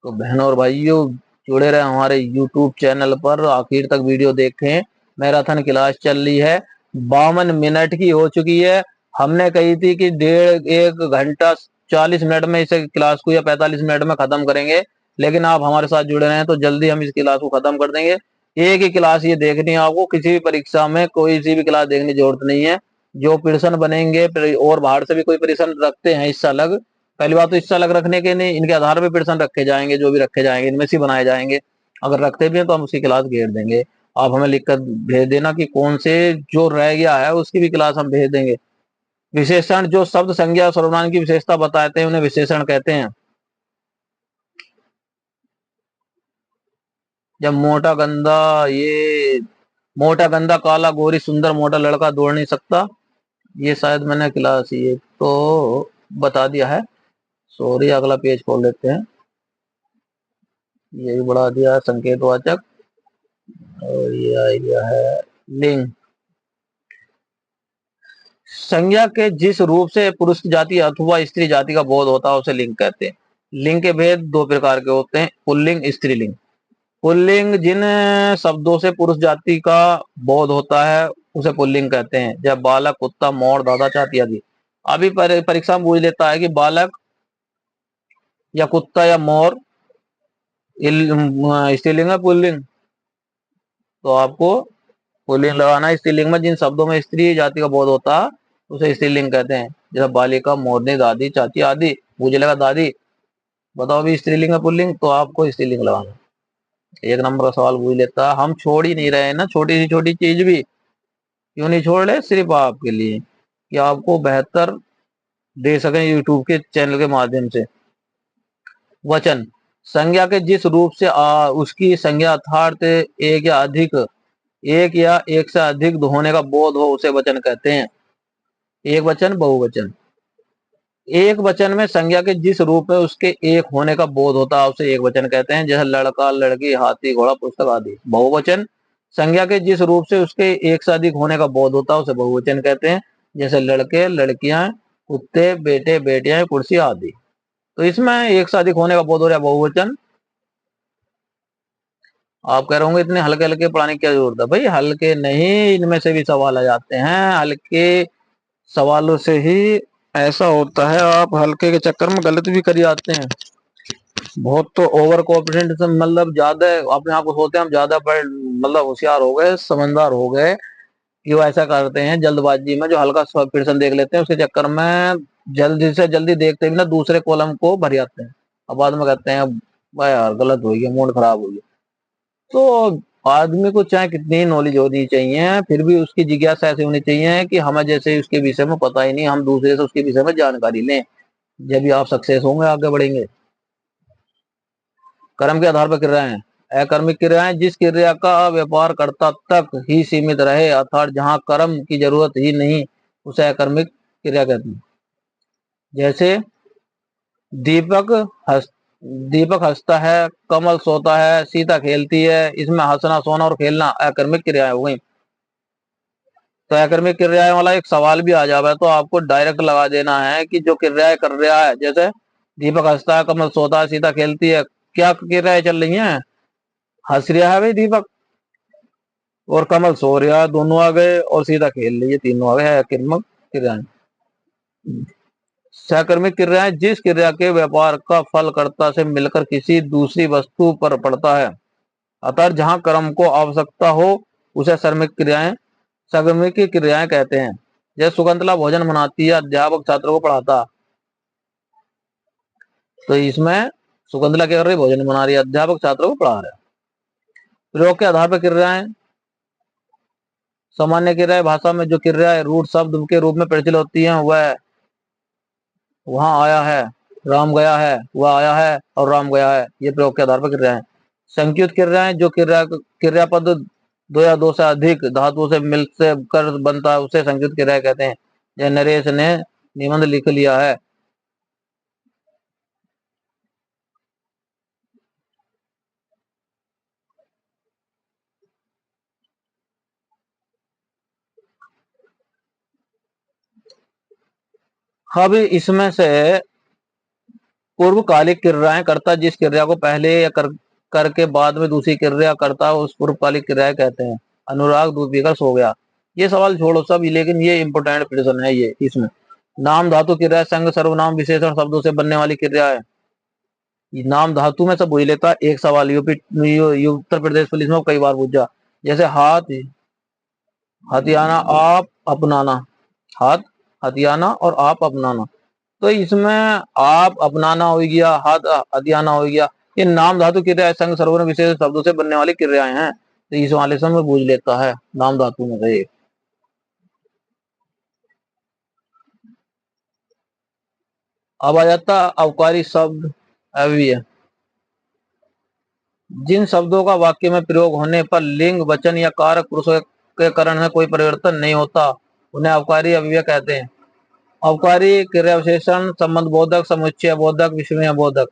तो बहनों और भाइयों जुड़े रहे हमारे YouTube चैनल पर, आखिर तक वीडियो देखें। मैराथन क्लास चल रही है, 52 मिनट की हो चुकी है। हमने कही थी कि 1.5 घंटा 40 मिनट में इस क्लास को या 45 मिनट में खत्म करेंगे, लेकिन आप हमारे साथ जुड़े रहे हैं तो जल्दी हम इस क्लास को खत्म कर देंगे। एक ही क्लास ये देखनी है आपको, किसी भी परीक्षा में कोई सी भी क्लास देखने की जरूरत नहीं है। जो प्रश्न बनेंगे और बाहर से भी कोई प्रश्न रखते हैं इससे अलग, पहली बात तो इससे अलग रखने के नहीं, इनके आधार पर प्रश्न रखे जाएंगे, जो भी रखे जाएंगे इनमें से बनाए जाएंगे। अगर रखते भी हैं तो हम उसकी क्लास घेर देंगे। आप हमें लिखकर भेज देना कि कौन से जो रह गया है उसकी भी क्लास हम भेज देंगे। विशेषण, जो शब्द संज्ञा सर्वनाम की विशेषता बताते हैं उन्हें विशेषण कहते हैं। जब मोटा गंदा, ये मोटा गंदा काला गोरी सुंदर मोटा लड़का दौड़ नहीं सकता, ये शायद मैंने क्लास ये तो बता दिया है, सॉरी। अगला पेज खोल लेते हैं, ये भी बढ़ा दिया है संकेतवाचक, और ये आ गया है लिंग। संज्ञा के जिस रूप से पुरुष जाति अथवा स्त्री जाति का बोध होता है उसे लिंग कहते हैं। लिंग के भेद 2 प्रकार के होते हैं, पुल्लिंग स्त्रीलिंग। पुल्लिंग, जिन शब्दों से पुरुष जाति का बोध होता है उसे पुल्लिंग कहते हैं। जब बालक, कुत्ता, मोर, दादा, चाची आदि। अभी परीक्षा में पूछ लेता है कि बालक या कुत्ता या मोर स्त्रीलिंग है पुल्लिंग, तो आपको पुल्लिंग लगाना है। स्त्रीलिंग में जिन शब्दों में स्त्री जाति का बोध होता है उसे स्त्रीलिंग कहते हैं। जैसे बालिका, मोरनी, दादी, चाची आदि। मुझे लगा दादी, बताओ अभी स्त्रीलिंग है पुल्लिंग, तो आपको स्त्रीलिंग लगाना। 1 नंबर का सवाल पूछ लेता है। हम छोड़ ही नहीं रहे हैं ना छोटी सी छोटी चीज भी, क्यों नहीं छोड़ रहे? सिर्फ आपके लिए कि आपको बेहतर दे सकें यूट्यूब के चैनल के माध्यम से। वचन, संज्ञा के जिस रूप से उसकी संज्ञा अर्थात एक या एक से अधिक होने का बोध हो उसे वचन कहते हैं। एक वचन, बहुवचन। एक वचन में संज्ञा के जिस रूप में उसके एक होने का बोध होता है उसे एक वचन कहते हैं, जैसे लड़का, लड़की, हाथी, घोड़ा, पुस्तक आदि। बहुवचन संज्ञा के जिस रूप से उसके एक से अधिक होने का बोध होता है उसे बहुवचन कहते हैं, जैसे लड़के, लड़कियां, कुत्ते, बेटे, बेटियां, कुर्सी आदि। तो इसमें एक से अधिक होने का बोध हो रहा है, बहुवचन। आप कह रहे होंगे इतने हल्के हल्के पढ़ाने की क्या जरूरत है? भाई हल्के नहीं, इनमें से भी सवाल आ जाते हैं। हल्के सवालों से ही ऐसा होता है, आप हल्के के चक्कर में गलत भी कर जाते हैं। बहुत तो ओवर कॉन्फिडेंट, मतलब ज्यादा अपने आप को सोचते हैं हम ज्यादा पढ़, मतलब होशियार हो गए, समझदार हो गए, कि वो ऐसा करते हैं जल्दबाजी में, जो हल्का सा क्वेश्चन देख लेते हैं उसके चक्कर में जल्दी से जल्दी देखते भी ना दूसरे कॉलम को भर जाते हैं। अब बाद में कहते हैं भाई यार गलत हो गया, मूड खराब हो गया। तो आदमी को चाहे कितनी नॉलेज होनी चाहिए, फिर भी उसकी जिज्ञासा ऐसी होनी चाहिए कि हमें जैसे उसके विषय में पता ही नहीं, हम दूसरे से उसके विषय में जानकारी लें। जब भी आप सक्सेस होंगे, आगे बढ़ेंगे। कर्म के आधार पर क्रियाएं। अकर्मिक क्रियाएं जिस क्रिया का व्यापार कर्ता तक ही सीमित रहे, अर्थात जहां कर्म की जरूरत ही नहीं, उसे अकर्मिक क्रिया कहते हैं। जैसे दीपक हंस दीपक हंसता है, कमल सोता है, सीता खेलती है। इसमें हंसना, सोना और खेलना अकर्मिक क्रियाएं हो गई। तो अकर्मिक क्रियाएं वाला एक सवाल भी आ जाए तो आपको डायरेक्ट लगा देना है कि जो क्रियाएं कर रहा है, जैसे दीपक हंसता है, कमल सोता है, सीता खेलती है, क्या क्रियाएं चल रही हैं? हंस रहा है भाई दीपक, और कमल सो रहा है, दोनों आ गए, और सीता खेल रही है, तीनों आ गए। अकर्मक क्रियाएं। सकर्मिक क्रियाएं जिस क्रिया के व्यापार का फल कर्ता से मिलकर किसी दूसरी वस्तु पर पड़ता है, अतः जहां कर्म को आवश्यकता हो, उसे सर्मिक क्रियाएं सकर्मिक क्रियाएं कहते हैं। जैसे सुगंधला भोजन बनाती है, अध्यापक छात्रों को पढ़ाता। तो इसमें सुगंधला क्या कर रही है? भोजन बना रही है, अध्यापक छात्रों को पढ़ा रहा है। प्रयोग के आधार पर क्रियाएं। सामान्य क्रियाएं भाषा में जो क्रियाएं रूढ़ शब्द के रूप में प्रचलित होती हैं, वह वहां आया है, राम गया है, वह आया है, और राम गया है, ये प्रयोग के आधार पर क्रियाएं। संयुक्त क्रियाएं जो क्रियापद दो या दो से अधिक धातुओं से मिल से कर बनता है उसे संयुक्त क्रिया कहते हैं। जैसे नरेश ने निबंध लिख लिया है। अब इसमें से पूर्वकालिक क्रियाएं करता जिस क्रिया को पहले या करके बाद में दूसरी क्रिया करता है उस पूर्वकालिक क्रियाएं कहते हैं। अनुराग दूध पीकर सो गया। ये सवाल छोड़ो सब, लेकिन ये इंपोर्टेंट प्रश्न है ये। इसमें नाम धातु क्रिया संग सर्वनाम विशेषण शब्दों से बनने वाली क्रिया है। नाम धातु में सब बुझ लेता है। एक सवाल उत्तर प्रदेश पुलिस में कई बार पूछा। जैसे हाथ हथियाना, आप अपनाना। हाथ हथियाना और आप अपनाना। तो इसमें आप अपनाना हो गया, हाथ हथियाना हो गया, ये नाम धातु क्रिया संग सर्वनाम विशेष शब्दों से बनने वाली क्रियाएं हैं। तो इस वाले से में बूझ लेता है नाम धातु में से। अब आ जाता अवकारी शब्द, अव्यय। जिन शब्दों का वाक्य में प्रयोग होने पर लिंग, वचन या कारक पुरुषों के करण में कोई परिवर्तन नहीं होता, उन्हें अवकारी अव्यय कहते हैं। अवकारी क्रिया विशेषण संबंध बोधक, समुच्चय बोधक, विस्मय बोधक।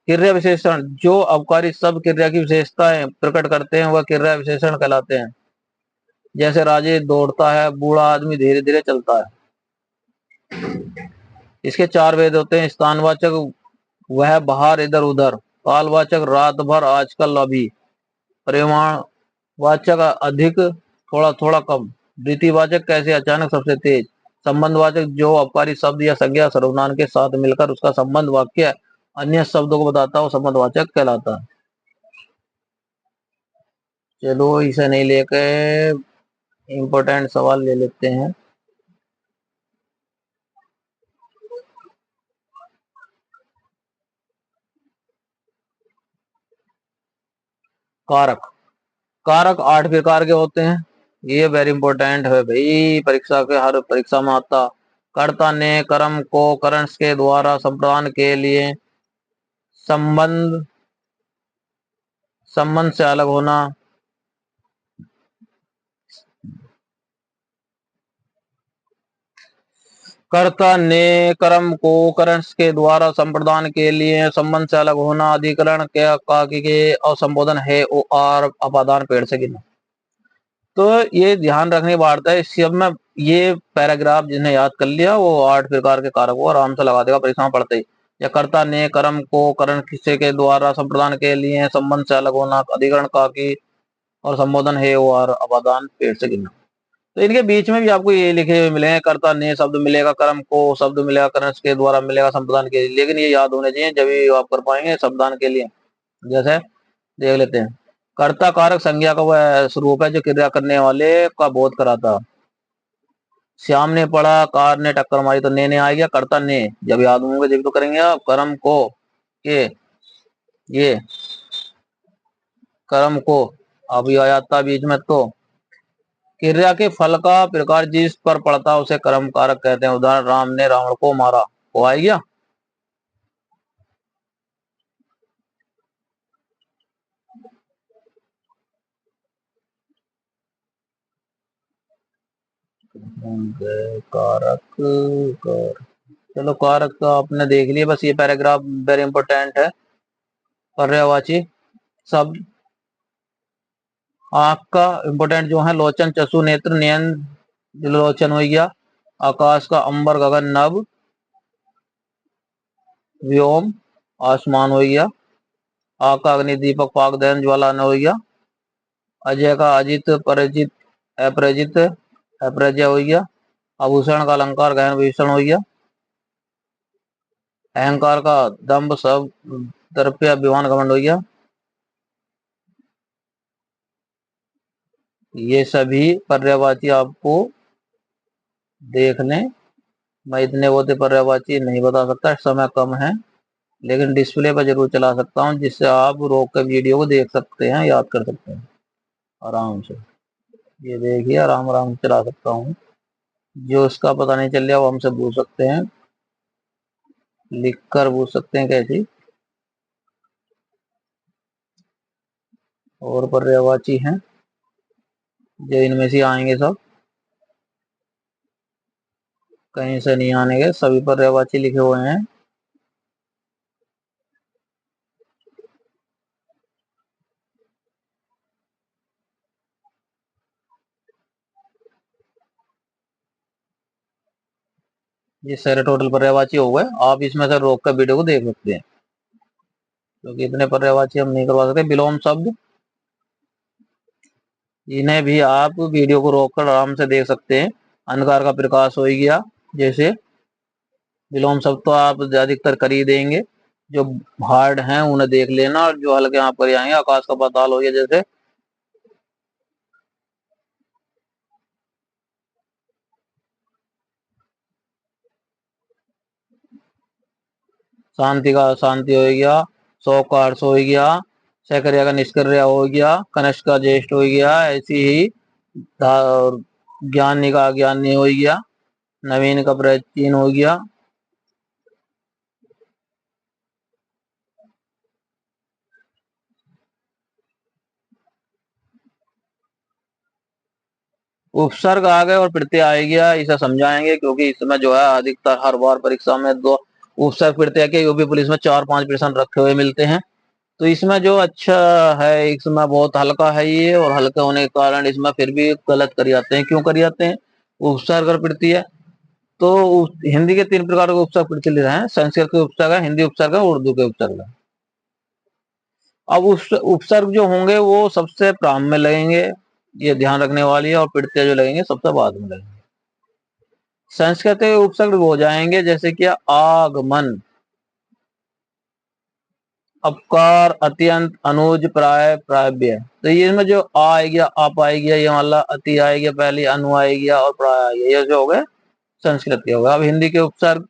क्रिया विशेषण जो अवकारी शब्द क्रिया की विशेषताएं प्रकट करते हैं वह क्रिया विशेषण कहलाते हैं। जैसे राजेश दौड़ता है, बूढ़ा आदमी धीरे धीरे चलता है। इसके चार भेद होते हैं। स्थानवाचक वह बाहर, इधर उधर। कालवाचक रात भर, आजकल, अभी। परिमाण वाचक अधिक, थोड़ा थोड़ा, कम। वृत्तिवाचक कैसे, अचानक, सबसे तेज। संबंधवाचक जो अपकारी शब्द या संज्ञा सर्वनाम के साथ मिलकर उसका संबंध वाक्य अन्य शब्दों को बताता है वो संबंधवाचक कहलाता है। चलो इसे नहीं लेके इम्पोर्टेंट सवाल ले लेते हैं। कारक। कारक 8 प्रकार के होते हैं। ये वेरी इंपॉर्टेंट है भाई, परीक्षा के हर परीक्षा में आता। कर्ता ने कर्म को करण के द्वारा संप्रदान के लिए संबंध संबंध से अलग होना। कर्ता ने कर्म को करण के द्वारा संप्रदान के लिए संबंध से अलग होना अधिकरण के काकी के और संबोधन है ओ आर अपादान पेड़ से गिना। तो ये ध्यान रखने की बात है। इस सब में ये पैराग्राफ जिन्हें याद कर लिया वो 8 प्रकार के कारक को आराम से लगा देगा परीक्षा में पढ़ते ही। या कर्ता ने कर्म को करण किसी के द्वारा संप्रदान के लिए संबंध से अलग होना अधिकरण का की और संबोधन है वो और अपादान पेड़ से गिना। तो इनके बीच में भी आपको ये लिखे हुए मिलेंगे, कर्ता ने शब्द मिलेगा, कर्म को शब्द मिलेगा, करण के द्वारा मिलेगा संप्रदान के लिए, लेकिन ये याद होने चाहिए जब आप कर पाएंगे संप्रदान के लिए। जैसे देख लेते हैं, कर्ता कारक संज्ञा का वह स्वरूप है जो क्रिया करने वाले का बोध कराता। श्याम ने पढ़ा, कार ने टक्कर मारी, तो ने आ गया। कर्ता ने जब याद होंगे जब तो करेंगे आप। कर्म को के ये कर्म को अभी आ जाता बीच में। तो क्रिया के फल का प्रकार जिस पर पड़ता उसे कर्म कारक कहते हैं। उदाहरण, राम ने रावण को मारा, वो आ गया। कारक चलो कारक तो आपने देख लिया, बस ये पैराग्राफ वेरी इंपॉर्टेंट है। पर्यायवाची शब्द आंख का इंपॉर्टेंट जो है, लोचन चक्षु नेत्र नयन लोचन हो गया। आकाश का अंबर गगन नभ व्योम आसमान हो गया। आग का अग्नि दीपक पाक दहन ज्वाला न हो गया। अजय का अजित परिचित अपरिचित अपराजय हो गया। आभूषण का अलंकार गहन भीषण हो गया। अहंकार का दंभ सब दर्प अभिमान घमंड हो गया। ये सभी पर्यायवाची आपको देखने, मैं इतने वो पर्यायवाची नहीं बता सकता, समय कम है, लेकिन डिस्प्ले पर जरूर चला सकता हूँ जिससे आप रोक कर वीडियो को देख सकते हैं, याद कर सकते हैं आराम से। ये देखिए आराम आराम से चला सकता हूँ। जो उसका पता नहीं चल रहा वो हमसे पूछ सकते हैं, लिख कर पूछ सकते हैं कैसी। और पर्यायवाची हैं जो इनमें से आएंगे सब, कहीं से नहीं आने के, सभी पर्यायवाची लिखे हुए हैं। ये सारे टोटल पर्यायवाची हो गए। आप इसमें से रोक कर वीडियो को देख सकते हैं, क्योंकि इतने पर्यायवाची हम नहीं करवा सकते। विलोम शब्द, इन्हें भी आप वीडियो को रोक कर आराम से देख सकते हैं। अंधकार का प्रकाश हो गया। जैसे विलोम शब्द तो आप अधिकतर कर ही देंगे, जो हार्ड हैं उन्हें देख लेना, और जो हल्के आप कर आएंगे। आकाश का पाताल हो गया। जैसे शांति का शांति हो गया। शौक का हर्ष हो गया। सहक्रिया का निष्क्रिया हो गया। कनिष्ठ का ज्येष्ठ हो गया। ऐसी ही ज्ञानी का अज्ञानी हो गया। नवीन का प्राचीन हो गया। उपसर्ग आ गए और प्रत्यय आ गया, इसे समझाएंगे, क्योंकि इसमें जो है अधिकतर हर बार परीक्षा में दो उपसर्ग प्रत्यय के यूपी पुलिस में 4-5 प्रश्न रखे हुए मिलते हैं। तो इसमें जो अच्छा है, इसमें बहुत हल्का है ये, और हल्का होने के कारण इसमें फिर भी गलत कर जाते हैं। क्यों कर जाते हैं? उपसर्ग और प्रत्यय। तो हिंदी के 3 प्रकार के उपसर्ग प्रचलित हैं। संस्कृत के उपसर्ग है, हिंदी उपसर्ग है, उर्दू के उपसर्ग है। अब उस उपसर्ग जो होंगे वो सबसे प्रारंभ में लगेंगे, ये ध्यान रखने वाली है, और प्रत्यय जो लगेंगे सबसे बाद में लगेंगे। संस्कृत के उपसर्ग हो जाएंगे जैसे कि आगमन, अपकार, अत्यंत, अनुज, प्राय, प्रायव्य। तो ये इसमें जो आएगा, आप आएगा, ये वाला अति आएगा, पहले अनु आएगा और प्राय आएगा, ये जो हो गए संस्कृत के हो गए। अब हिंदी के उपसर्ग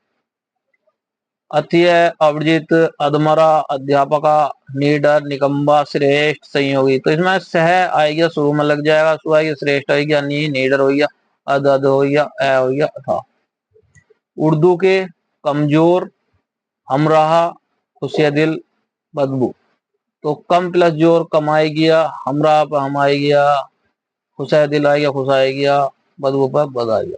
अत्यय, अवर्जित, अधमरा, अध्यापका, निडर, निकम्बा, श्रेष्ठ, संयोगी। तो इसमें सह आएगा, शुरू में लग जाएगा, सु आएगा, श्रेष्ठ आएगा, नी, निडर हो गया, अद अद हो गया, ए हो गया, अथा। उर्दू के कमजोर, हमराहा, खुशिया दिल, बदबू। तो कम प्लस जोर कमाई गया, हमरा पर हम आई गया, खुशाई दिल आ गया, खुश आ गया, बदबू पर बद आ गया।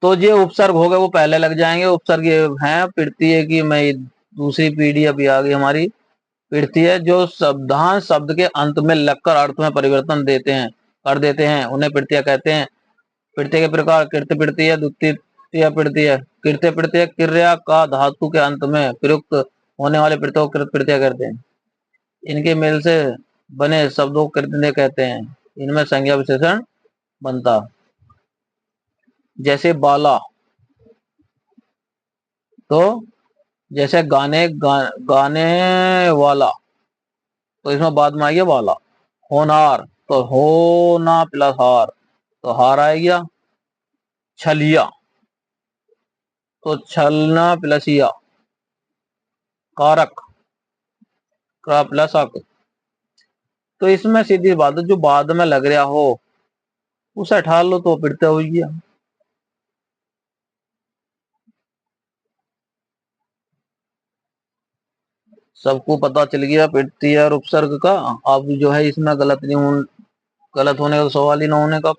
तो ये उपसर्ग हो गए वो पहले लग जाएंगे। उपसर्ग ये हैं पृथ्वी की, मैं दूसरी पीढ़ी अभी आ गई हमारी। पृथ्वी है जो शब्दांश शब्द के अंत में लगकर अर्थ में परिवर्तन देते हैं कर देते हैं, उन्हें पृथ्वी कहते हैं। पृथ्वी के प्रकार कृत्य पृथ्वी है, द्वितीय पृथ्वी है। कृत्य पृथ्वी क्रिया का धातु के अंत में प्रयुक्त होने वाले पृथ्वी को कृत पृथ्वी कहते हैं। इनके मेल से बने शब्दों को कृतज्ञ कहते हैं। इनमें संज्ञा विशेषण बनता, जैसे बाला, तो जैसे गाने वाला, तो इसमें बाद में आ गया वाला। होनहार, तो होना प्लस हार, तो हार आ गया। छलिया, तो छलना प्लस या। कारक, का प्लस अक। तो इसमें सीधी बात है, जो बाद में लग रहा हो उसे हटा लो तो फिर तो हो गया। सबको पता चल गया प्रत्यय और उपसर्ग का। अब जो है इसमें गलत होने का सवाल ही ना होने का।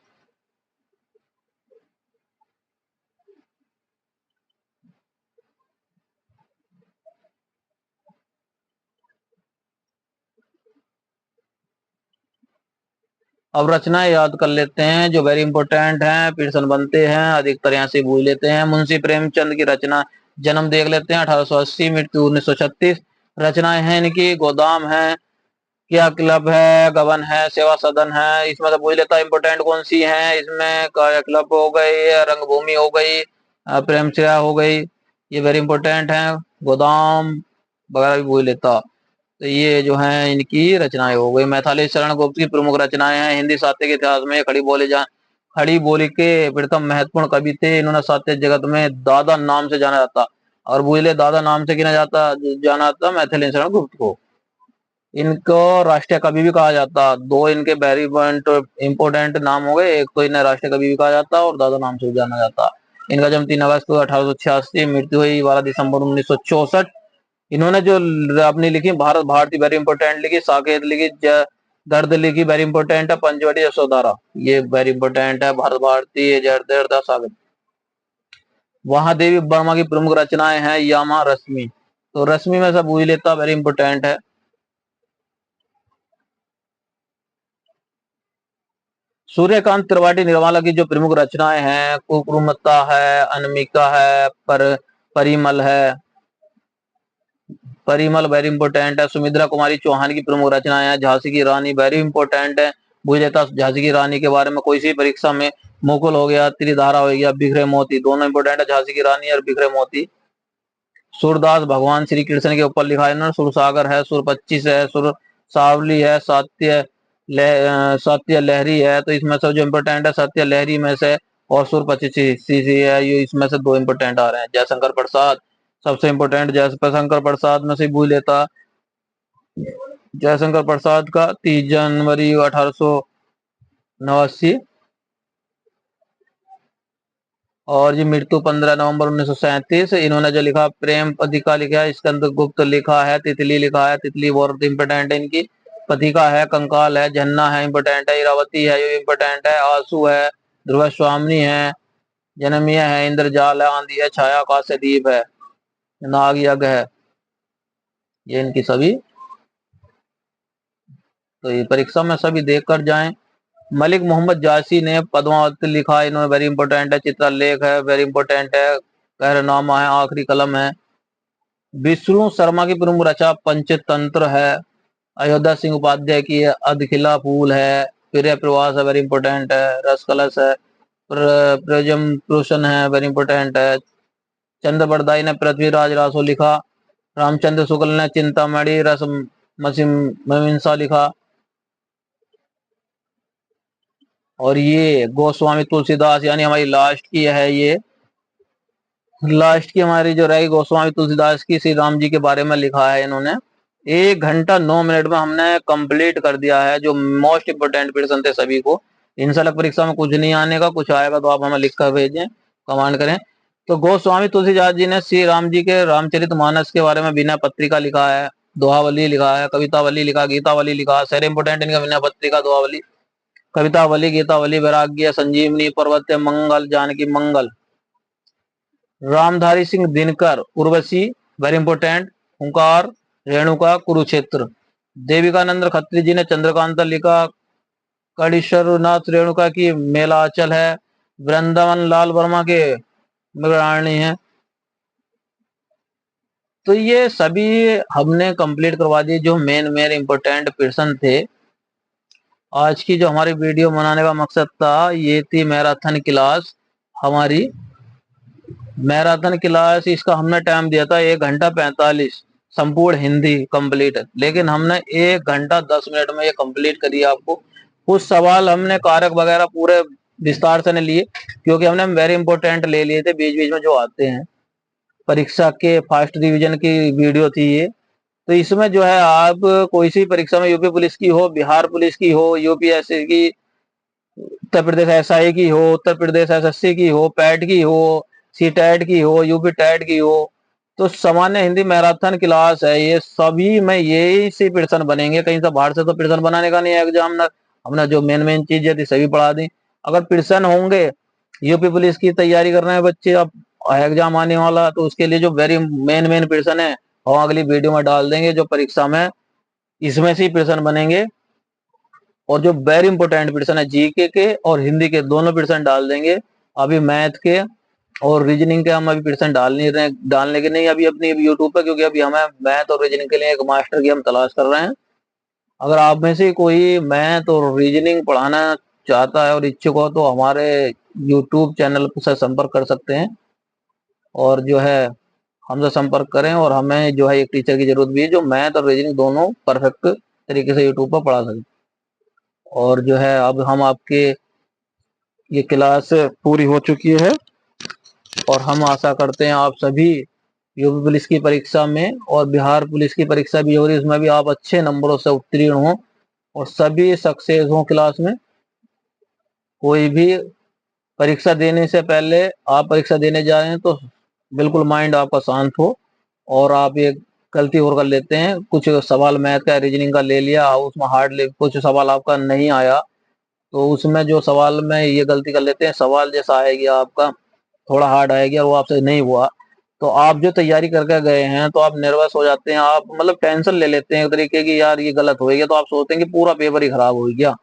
अब रचनाएं याद कर लेते हैं जो वेरी इंपॉर्टेंट हैं, प्रश्न बनते हैं, अधिकतर यहाँ से भूल लेते हैं। मुंशी प्रेमचंद की रचना, जन्म देख लेते हैं 1880, मृत्यु 1936। रचनाएं हैं इनकी, गोदाम है, क्या क्लब है, गबन है, सेवा सदन है। इसमें से पूछ लेता है इंपोर्टेंट कौन सी है। इसमें कार्य क्लब हो गई, रंगभूमि हो गई, प्रेमचर्या हो गई, ये वेरी इंपॉर्टेंट है। गोदाम वगैरह भी पूछ लेता। तो ये जो है इनकी रचनाएं हो गई। मैथिली शरण गुप्त की प्रमुख रचनाएं हैं। हिंदी साहित्य के इतिहास में खड़ी बोली के प्रथम महत्वपूर्ण कवि थे। इन्होंने साहित्य जगत में दादा नाम से जाना जाता, और बोले दादा नाम से जाना जाता मैथिली शरण गुप्त को। इनको राष्ट्रीय कवि भी कहा जाता। दो इनके वेरी इंपोर्टेंट नाम हो गए, एक तो इन्हें राष्ट्रीय कवि भी कहा जाता और दादा नाम से भी जाना जाता। इनका जन्म 3 अगस्त 1886, मृत्यु हुई 12 दिसंबर 1964। इन्होंने जो अपनी लिखी भारत भारती वेरी इंपोर्टेंट लिखी, साकेत लिखी, दर्द लिखी वेरी इंपोर्टेंट है, पंचवटी यशोधारा ये वेरी इंपोर्टेंट है, भारत भारती दर्द साकेत। महादेवी वर्मा की प्रमुख रचनाएं हैं यामा रश्मि, तो रश्मि में सब पूछ लेता, वेरी इंपोर्टेंट है। सूर्यकांत त्रिपाठी निर्मला की जो प्रमुख रचनाएं हैं, कुकुरुमता है, अनमिका है, परिमल है, परिमल वेरी इंपोर्टेंट है। सुमित्रा कुमारी चौहान की प्रमुख रचनाएं हैं। झांसी की रानी वेरी इंपोर्टेंट है, बुझ लेता झांसी की रानी के बारे में कोई सी परीक्षा में। मुकुल हो गया, त्रिधारा हो गया, बिखरे मोती, दोनों इंपोर्टेंट है, झांसी की रानी और बिखरे मोती। सूरदास भगवान श्री कृष्ण के ऊपर लिखा है ना, सुर सागर है, सुर 25 है, सुर सावली है, सत्य लहरी है। तो इसमें से जो इम्पोर्टेंट है सत्य लहरी में से, और सुर 25 है, ये इसमें से दो इम्पोर्टेंट आ रहे हैं। जयशंकर प्रसाद सबसे इम्पोर्टेंट, जयशंकर प्रसाद में से भूल लेता। जयशंकर प्रसाद का 30 जनवरी 1889, और ये मृत्यु 15 नवंबर 1937। इन्होंने जो लिखा प्रेम पथिका लिखा है, स्कंद गुप्त लिखा है, तितली लिखा है, तितली बहुत इंपोर्टेंट है इनकी। पथिका है, कंकाल है, झन्ना है, इंपोर्टेंट है, इरावती है, ये इंपोर्टेंट है, आंसू है, ध्रुव स्वामी है, जनमीय है, इंद्रजाल है, आंधी है, छाया, आकाश से दीप है, नाग यज्ञ है, ये इनकी सभी। तो ये परीक्षा में सभी देख कर जाएं। मलिक मोहम्मद जासी ने पद्मावत लिखा है, इन्होंने वेरी इंपोर्टेंट है। चित्रलेख है, वेरी इंपोर्टेंट है। कहरनामा है, आखिरी कलम है। विष्णु शर्मा की प्रमुख रचना पंचतंत्र है। अयोध्या सिंह उपाध्याय की अधखिला फूल है। प्रिय प्रवास है, वेरी इंपोर्टेंट है। रस कलश है, प्रजम प्रोशन है, वेरी इंपोर्टेंट है। चंद्र बरदाई ने पृथ्वीराज रासो लिखा। रामचंद्र शुक्ल ने चिंतामणि रस मीमांसा लिखा। और ये गोस्वामी तुलसीदास, यानी हमारी लास्ट की है, ये लास्ट की हमारी जो रहेगी गोस्वामी तुलसीदास की, श्री राम जी के बारे में लिखा है इन्होंने। 1 घंटा 9 मिनट में हमने कंप्लीट कर दिया है, जो मोस्ट इम्पोर्टेंट प्रश्न थे सभी को। इंशाल्लाह परीक्षा में कुछ नहीं आने का, कुछ आएगा तो आप हमें लिख कर भेजें, कमांड करें। तो गोस्वामी तुलसीदास जी ने श्री राम जी के रामचरितमानस के बारे में विनय पत्रिका लिखा है, दोहावली लिखा है, कवितावली लिखा, गीतावली लिखा। सारे इंपोर्टेंट इनका विनय पत्रिका, दोहावली, कवितावली, गीतावली, वैराग्य, संजीवनी, पर्वत्य, मंगल, जानकी मंगल, रामधारी सिंह दिनकर, उर्वशी, वेरी इंपोर्टेंट, ओंकार, रेणुका, कुरुक्षेत्र। देविकानंद खत्री जी ने चंद्रकांता लिखा। कड़ीश्वरनाथ रेणुका की मेलाचल है। वृंदावन लाल वर्मा के मृगराणी है। तो ये सभी हमने कंप्लीट करवा दिए जो मेन मेन इंपोर्टेंट पर्सन थे। आज की जो हमारी वीडियो बनाने का मकसद था ये थी मैराथन क्लास। हमारी मैराथन क्लास इसका हमने टाइम दिया था 1 घंटा 45, संपूर्ण हिंदी कंप्लीट, लेकिन हमने 1 घंटा 10 मिनट में ये कंप्लीट करी आपको। कुछ सवाल हमने कारक वगैरह पूरे विस्तार से नहीं लिए क्योंकि हमने वेरी इंपॉर्टेंट ले लिए थे बीच बीच में जो आते हैं। परीक्षा के फर्स्ट रिवीजन की वीडियो थी ये। तो इसमें जो है आप कोई सी परीक्षा में यूपी पुलिस की हो, बिहार पुलिस की हो, यूपीएससी की, उत्तर प्रदेश एसआई की हो, उत्तर प्रदेश एसएससी की हो, पैट की हो, सी टेट की हो, यूपी टेट की हो, तो सामान्य हिंदी मैराथन क्लास है ये। सभी में यही से प्रश्न बनेंगे, कहीं से बाहर से तो प्रश्न बनाने का नहीं है एग्जामिनर। हमने जो मेन मेन चीजें थी सभी पढ़ा दी। अगर प्रश्न होंगे यूपी पुलिस की तैयारी कर रहे हैं बच्चे, अब एग्जाम आने वाला, तो उसके लिए जो वेरी मेन मेन प्रश्न है हम अगली वीडियो में डाल देंगे जो परीक्षा में इसमें से ही प्रश्न बनेंगे। और जो वेरी इंपोर्टेंट प्रश्न है जीके के और हिंदी के दोनों प्रश्न डाल देंगे। अभी मैथ के और रीजनिंग के हम अभी प्रश्न डाल नहीं रहे, डालने के नहीं अभी अपनी यूट्यूब पे, क्योंकि अभी हमें मैथ और रीजनिंग के लिए एक मास्टर की हम तलाश कर रहे हैं। अगर आप में से कोई मैथ और रीजनिंग पढ़ाना चाहता है और इच्छुक हो तो हमारे यूट्यूब चैनल से संपर्क कर सकते हैं और जो है हमसे संपर्क करें। और हमें जो है एक टीचर की जरूरत भी है जो मैथ और रीजनिंग दोनों परफेक्ट तरीके से यूट्यूब पर पढ़ा सके। और जो है अब हम आपके ये क्लास पूरी हो चुकी है और हम आशा करते हैं आप सभी यूपी पुलिस की परीक्षा में और बिहार पुलिस की परीक्षा भी हो रही है उसमें भी आप अच्छे नंबरों से उत्तीर्ण हो और सभी सक्सेस हो क्लास में। कोई भी परीक्षा देने से पहले आप परीक्षा देने जा रहे हैं तो बिल्कुल माइंड आपका शांत हो। और आप ये गलती और कर लेते हैं, कुछ सवाल मैथ का रीजनिंग का ले लिया, उसमें हार्ड कुछ सवाल आपका नहीं आया तो उसमें जो सवाल में ये गलती कर लेते हैं, सवाल जैसा आएगी आपका थोड़ा हार्ड आएगी और वो आपसे नहीं हुआ तो आप जो तैयारी करके गए हैं तो आप नर्वस हो जाते हैं, आप मतलब टेंशन ले लेते हैं एक तरीके की, यार ये गलत हो गया, तो आप सोचते हैं कि पूरा पेपर ही खराब हो गया,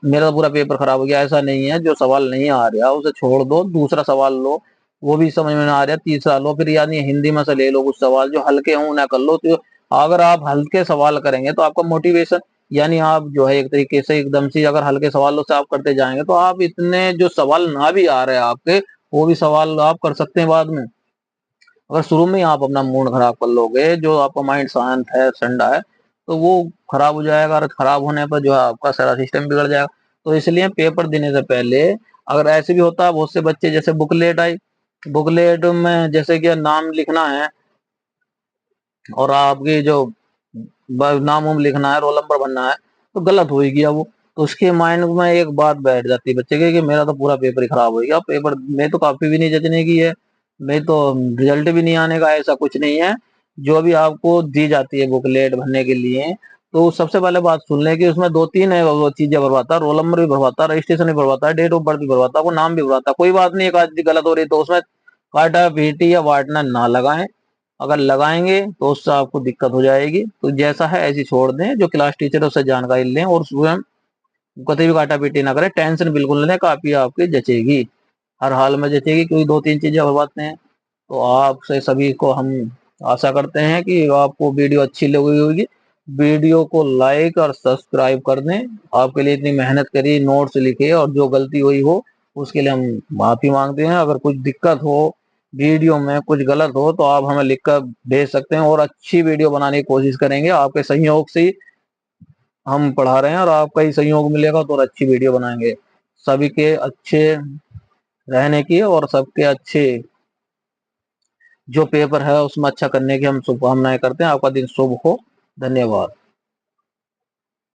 मेरा तो पूरा पेपर खराब हो गया। ऐसा नहीं है, जो सवाल नहीं आ रहा उसे छोड़ दो, दूसरा सवाल लो, वो भी समझ में ना आ रहा तीसरा लो, फिर यानी हिंदी में से ले लो कुछ सवाल जो हल्के हों उन्हें कर लो। तो अगर आप हल्के सवाल करेंगे तो आपका मोटिवेशन, यानी आप जो है एक तरीके से एकदम से अगर हल्के सवालों से आप करते जाएंगे तो आप इतने जो सवाल ना भी आ रहे हैं आपके वो भी सवाल आप कर सकते हैं बाद में। अगर शुरू में ही आप अपना मूड खराब कर लोगे, जो आपका माइंड शांत है ठंडा है, तो वो खराब हो जाएगा और खराब होने पर जो है आपका सारा सिस्टम बिगड़ जाएगा। तो इसलिए पेपर देने से पहले अगर ऐसे भी होता है, बहुत से बच्चे जैसे बुकलेट आई, बुकलेट में जैसे कि नाम लिखना है और आपकी जो नाम उम लिखना है, रोल नंबर बनना है, तो गलत हो गया वो, तो उसके माइंड में एक बात बैठ जाती है बच्चे के कि मेरा तो पूरा पेपर ही खराब हो गया, पेपर में तो काफी भी नहीं जचने की है, मैं तो रिजल्ट भी नहीं आने का। ऐसा कुछ नहीं है। जो भी आपको दी जाती है बुकलेट भरने के लिए, तो सबसे पहले बात सुन लें कि उसमें दो तीन है वो चीजें भरवाता है, रोल नंबर भी भरवाता है, रजिस्ट्रेशन भी भरवाता है, डेट ऑफ बर्थ भी भरवाता है, वो नाम भी भरवाता है। कोई बात नहीं, एक आदमी गलत हो रही तो उसमें काटा पीटी या वाटना ना लगाएं। अगर लगाएंगे तो उससे आपको दिक्कत हो जाएगी, तो जैसा है ऐसी छोड़ दें, जो क्लास टीचर है उससे जानकारी लें और स्वयं कभी भी काटा पीटी ना करें, टेंशन बिल्कुल लें, काफी आपकी जचेगी, हर हाल में जचेगी, क्योंकि दो तीन चीजें भरवाते हैं। तो आपसे सभी को हम आशा करते हैं कि आपको वीडियो अच्छी लगी होगी। वीडियो को लाइक और सब्सक्राइब कर दें, आपके लिए इतनी मेहनत करी, नोट्स लिखे और जो गलती हुई हो उसके लिए हम माफी मांगते हैं। अगर कुछ दिक्कत हो वीडियो में, कुछ गलत हो तो आप हमें लिखकर भेज सकते हैं और अच्छी वीडियो बनाने की कोशिश करेंगे। आपके सहयोग से ही हम पढ़ा रहे हैं और आपका ही सहयोग मिलेगा तो और अच्छी वीडियो बनाएंगे। सभी के अच्छे रहने की और सबके अच्छे जो पेपर है उसमें अच्छा करने की हम शुभकामनाएं करते हैं। आपका दिन शुभ हो। धन्यवाद।